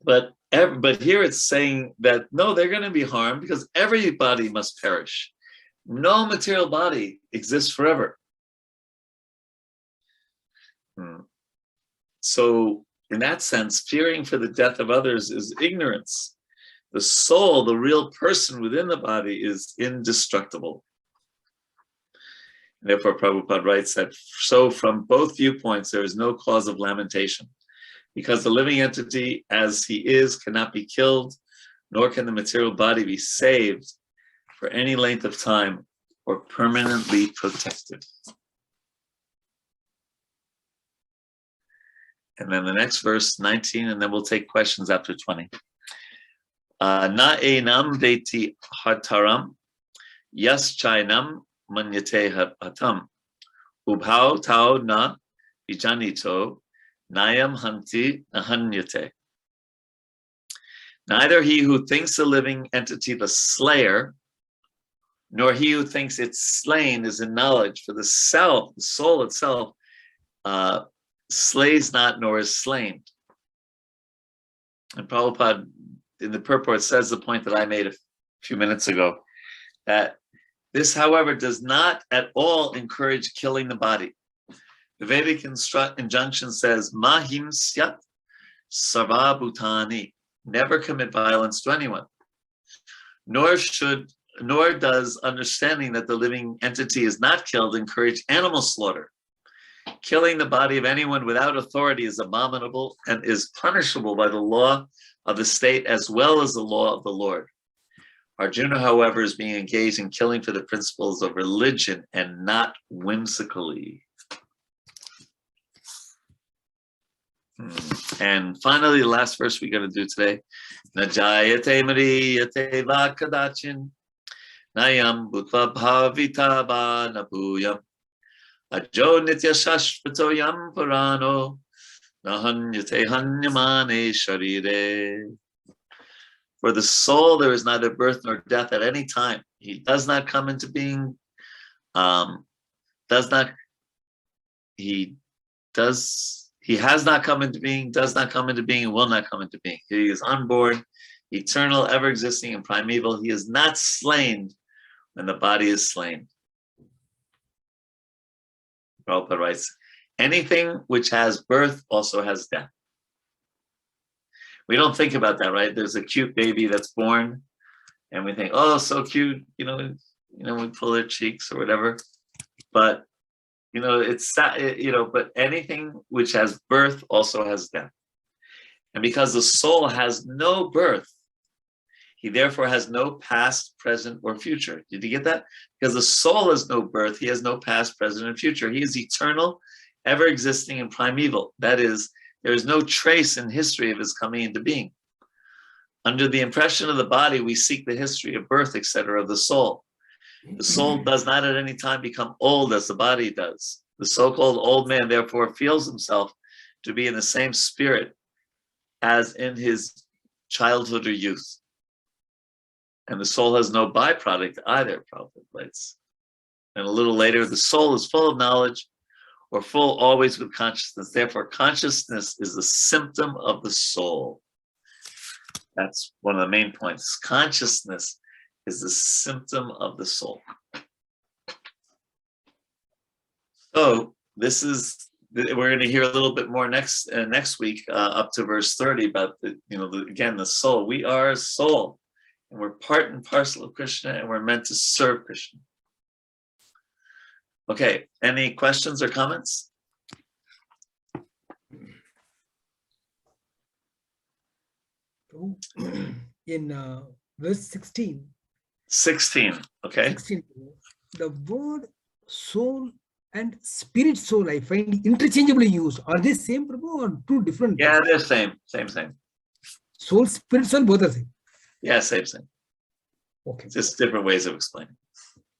But here it's saying that, no, they're going to be harmed because everybody must perish. No material body exists forever. So in that sense, fearing for the death of others is ignorance. The soul, the real person within the body, is indestructible. And therefore, Prabhupada writes that, so from both viewpoints, there is no cause of lamentation, because the living entity as he is cannot be killed, nor can the material body be saved for any length of time or permanently protected. And then the next verse, 19, and then we'll take questions after 20. Na enam veti hataram, yas chainam manyate hatam, ubhau tau na vijanito, nayam hanti nahanyate. Neither he who thinks the living entity the slayer, nor he who thinks it's slain is in knowledge, for the self, the soul itself, slays not nor is slain. And Prabhupada in the purport says the point that I made a few minutes ago, that this, however, does not at all encourage killing the body. The Vedic injunction says, Mahim syat sarva bhutani, never commit violence to anyone. Nor does understanding that the living entity is not killed encourage animal slaughter. Killing the body of anyone without authority is abominable and is punishable by the law of the state as well as the law of the Lord. Arjuna, however, is being engaged in killing for the principles of religion and not whimsically. And finally, the last verse we're going to do today. Najayate mariyate vakadachin nayam bhutva bhavita vanapuyam ajo nitya shashvato yam purano nahanyate hanyamane sharire. For the soul, there is neither birth nor death at any time. He does not come into being, he has not come into being, does not come into being, and will not come into being. He is unborn, eternal, ever existing, and primeval. He is not slain when the body is slain. Prabhupada writes, anything which has birth also has death. We don't think about that, right? There's a cute baby that's born, and we think, oh, so cute, we pull their cheeks or whatever. But it's but anything which has birth also has death. And because the soul has no birth, he therefore has no past, present, or future. Did you get that? Because the soul has no birth, he has no past, present, and future. He is eternal, ever existing, and primeval. That is, there is no trace in history of his coming into being. Under the impression of the body, we seek the history of birth, etc., of the soul. The soul does not at any time become old as the body does. The so-called old man, therefore, feels himself to be in the same spirit as in his childhood or youth. And the soul has no byproduct either, Prabhupada writes. And a little later, the soul is full of knowledge, or full always with consciousness. Therefore, consciousness is the symptom of the soul. That's one of the main points. Consciousness is the symptom of the soul. So we're going to hear a little bit more next week, up to verse 30, about the soul. We are a soul, and we're part and parcel of Krishna, and we're meant to serve Krishna. Okay, any questions or comments? In verse 16. 16, okay. 16, the word soul and spirit soul I find interchangeably used. Are they same, Prabhu, or two different? Yeah, they're same. Soul, spirit soul, both are same. Yeah, same. Okay. Just different ways of explaining.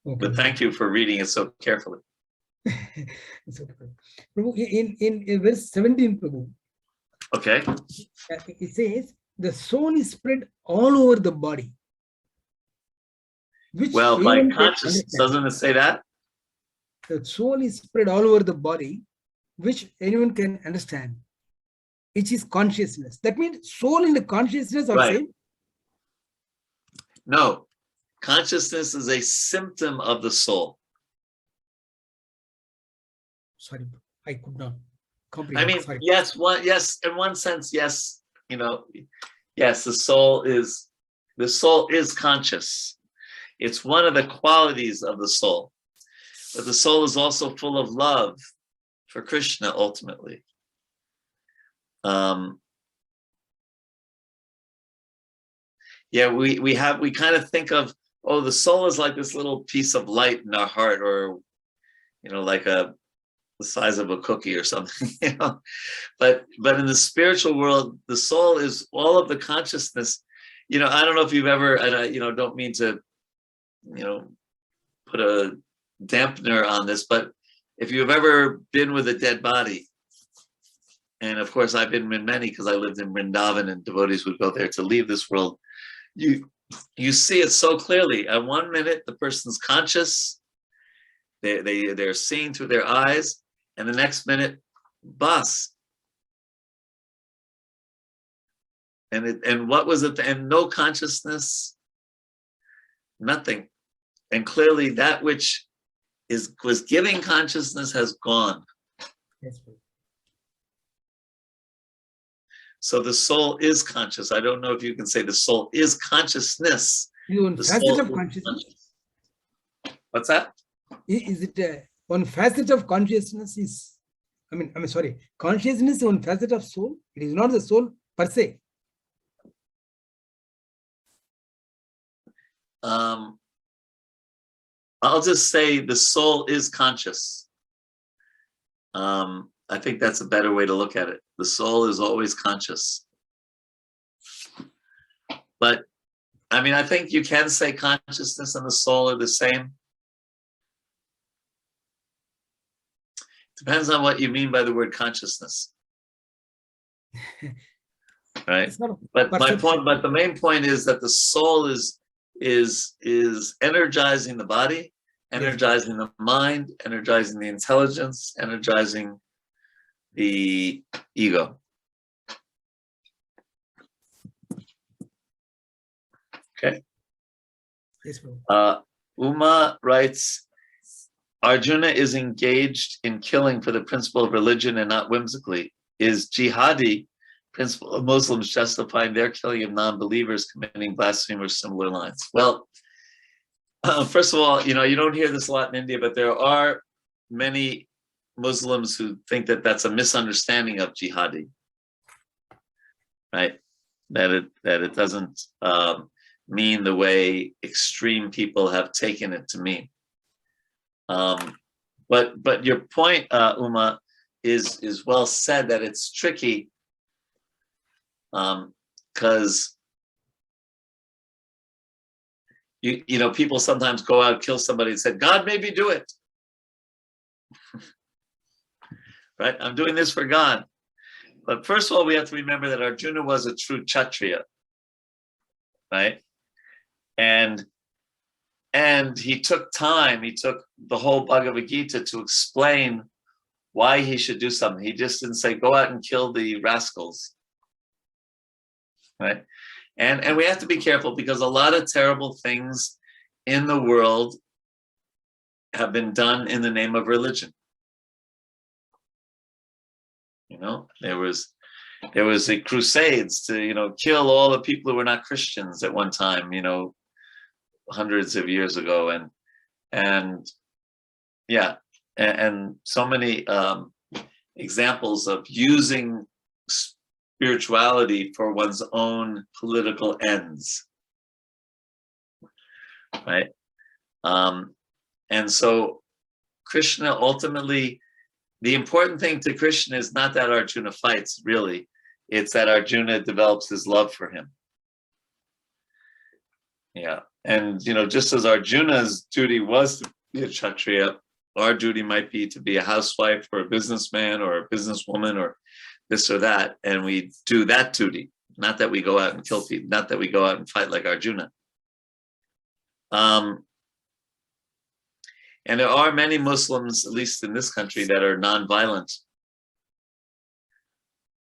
Okay. But thank you for reading it so carefully. It's okay, Prabhu. Prabhu, in verse 17, Prabhu, Okay. it says, the soul is spread all over the body. Which Well, by anyone can consciousness, understand. doesn't it say that? The soul is spread all over the body, which anyone can understand. Which is consciousness. That means soul and the consciousness are Right. same. No. Consciousness is a symptom of the soul. Sorry, I could not I comprehend. mean, Sorry. yes, in one sense, yes, yes, the soul is conscious. It's one of the qualities of the soul. But the soul is also full of love for Krishna ultimately. Yeah, we kind of think of, oh, the soul is like this little piece of light in our heart, or like the size of a cookie or something, But in the spiritual world, the soul is all of the consciousness. I don't know if you've ever, and I don't mean to, put a dampener on this, but if you've ever been with a dead body, and of course I've been with many because I lived in Vrindavan and devotees would go there to leave this world, you see it so clearly. At 1 minute, the person's conscious, they're seeing through their eyes, and the next minute, bus. And what was it? And no consciousness, nothing. And clearly that which was giving consciousness has gone. Yes, So the soul is conscious. I don't know if you can say the soul is consciousness. one The facet soul of is consciousness. What's that? Is it one facet of consciousness is, sorry, consciousness is one facet of soul. It is not the soul per se. I'll just say the soul is conscious. I think that's a better way to look at it. The soul is always conscious. But I think you can say consciousness and the soul are the same. Depends on what you mean by the word consciousness. Right? But the main point is that the soul is energizing the body, energizing the mind, energizing the intelligence, energizing the ego. Okay. Yes, Uma writes, Arjuna is engaged in killing for the principle of religion and not whimsically. Is jihadi, principle of Muslims, justifying their killing of non-believers committing blasphemy or similar lines? Well, first of all, you don't hear this a lot in India, but there are many Muslims who think that that's a misunderstanding of jihadi, right? That it doesn't mean the way extreme people have taken it to mean. But your point, Uma, is well said, that it's tricky because people sometimes go out, kill somebody and say, God made me do it. Right? I'm doing this for God. But first of all, we have to remember that Arjuna was a true Kshatriya, right? And he took time, he took the whole Bhagavad Gita to explain why he should do something. He just didn't say, go out and kill the rascals, right? And we have to be careful because a lot of terrible things in the world have been done in the name of religion. There was the Crusades to, kill all the people who were not Christians at one time, hundreds of years ago. And so many examples of using spirituality for one's own political ends, right? And so Krishna ultimately, the important thing to Krishna is not that Arjuna fights, really. It's that Arjuna develops his love for him. Yeah. And, just as Arjuna's duty was to be a Kshatriya, our duty might be to be a housewife or a businessman or a businesswoman or this or that, and we do that duty. Not that we go out and kill people, not that we go out and fight like Arjuna. And there are many Muslims, at least in this country, that are non-violent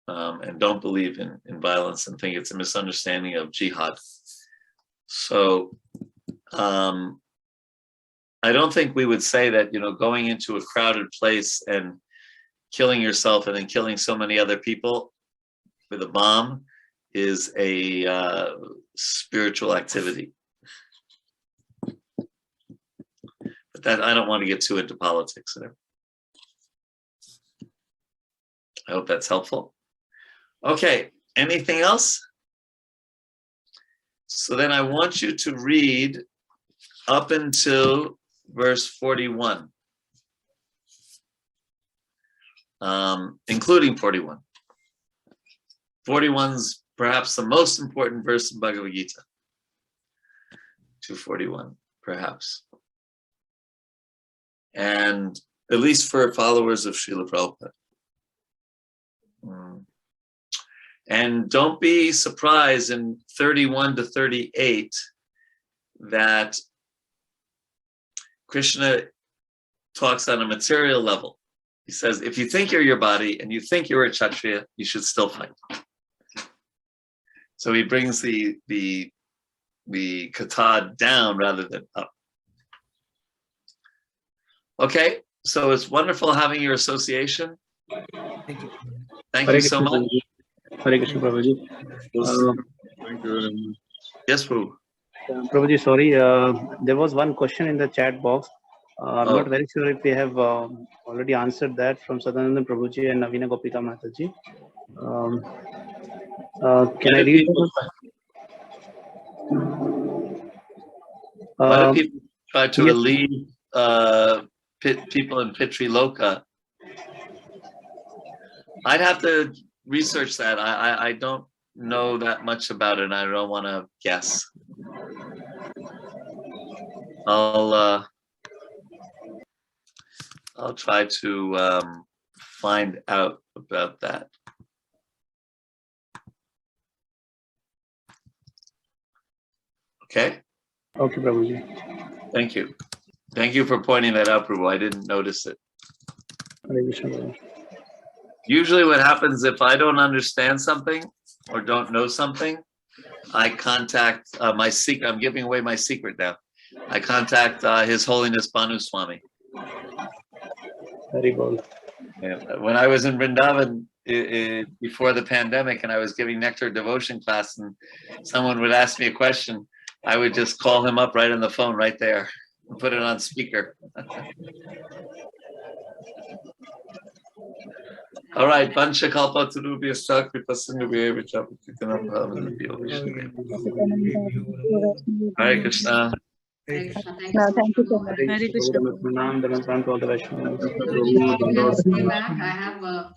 and don't believe in violence and think it's a misunderstanding of jihad. So I don't think we would say that, going into a crowded place and killing yourself and then killing so many other people with a bomb is a spiritual activity. But that, I don't want to get too into politics there. I hope that's helpful. Okay, anything else? So then I want you to read up until verse 41, including 41. 41's perhaps the most important verse in Bhagavad Gita. 241, perhaps. And at least for followers of Srila Prabhupada. And don't be surprised in 31 to 38 that Krishna talks on a material level. He says, if you think you're your body and you think you're a Kshatriya, you should still fight. So he brings the kata down rather than up. Okay, so it's wonderful having your association. Thank you. Thank you so much. Hare Krishna, Prabhuji. Thank you very much. Yes, Prabhu. Prabhuji, sorry, there was one question in the chat box. I'm not very sure if we have already answered that from Sadananda Prabhuji and Navina Gopika Mataji. Can I read it? Why do people try to relieve people in Pitri Loka? I'd have to research that. I don't know that much about it, and I don't want to guess. I'll try to find out about that. Okay. Okay, Prabhuji. Thank you. Thank you for pointing that out, Prabhu. I didn't notice it. Hare Krishna, Prabhuji. Usually what happens if I don't understand something or don't know something, I contact my secret. I'm giving away my secret now. I contact His Holiness Bhanu Swami. Very good. When I was in Vrindavan before the pandemic and I was giving Nectar Devotion class and someone would ask me a question, I would just call him up right on the phone right there and put it on speaker. All right, Pancha Kalpa Turubhya Sakri Pasangabhya Vichapatitanam Bhavanabhya Vishnu. Hare Krishna. Hare Krishna. Thank No, you thank you so so much. much. Hare Krishna. Pranam, Dharam, Pranam to all the Vaishnavas. Guruji, can I stay back? I have a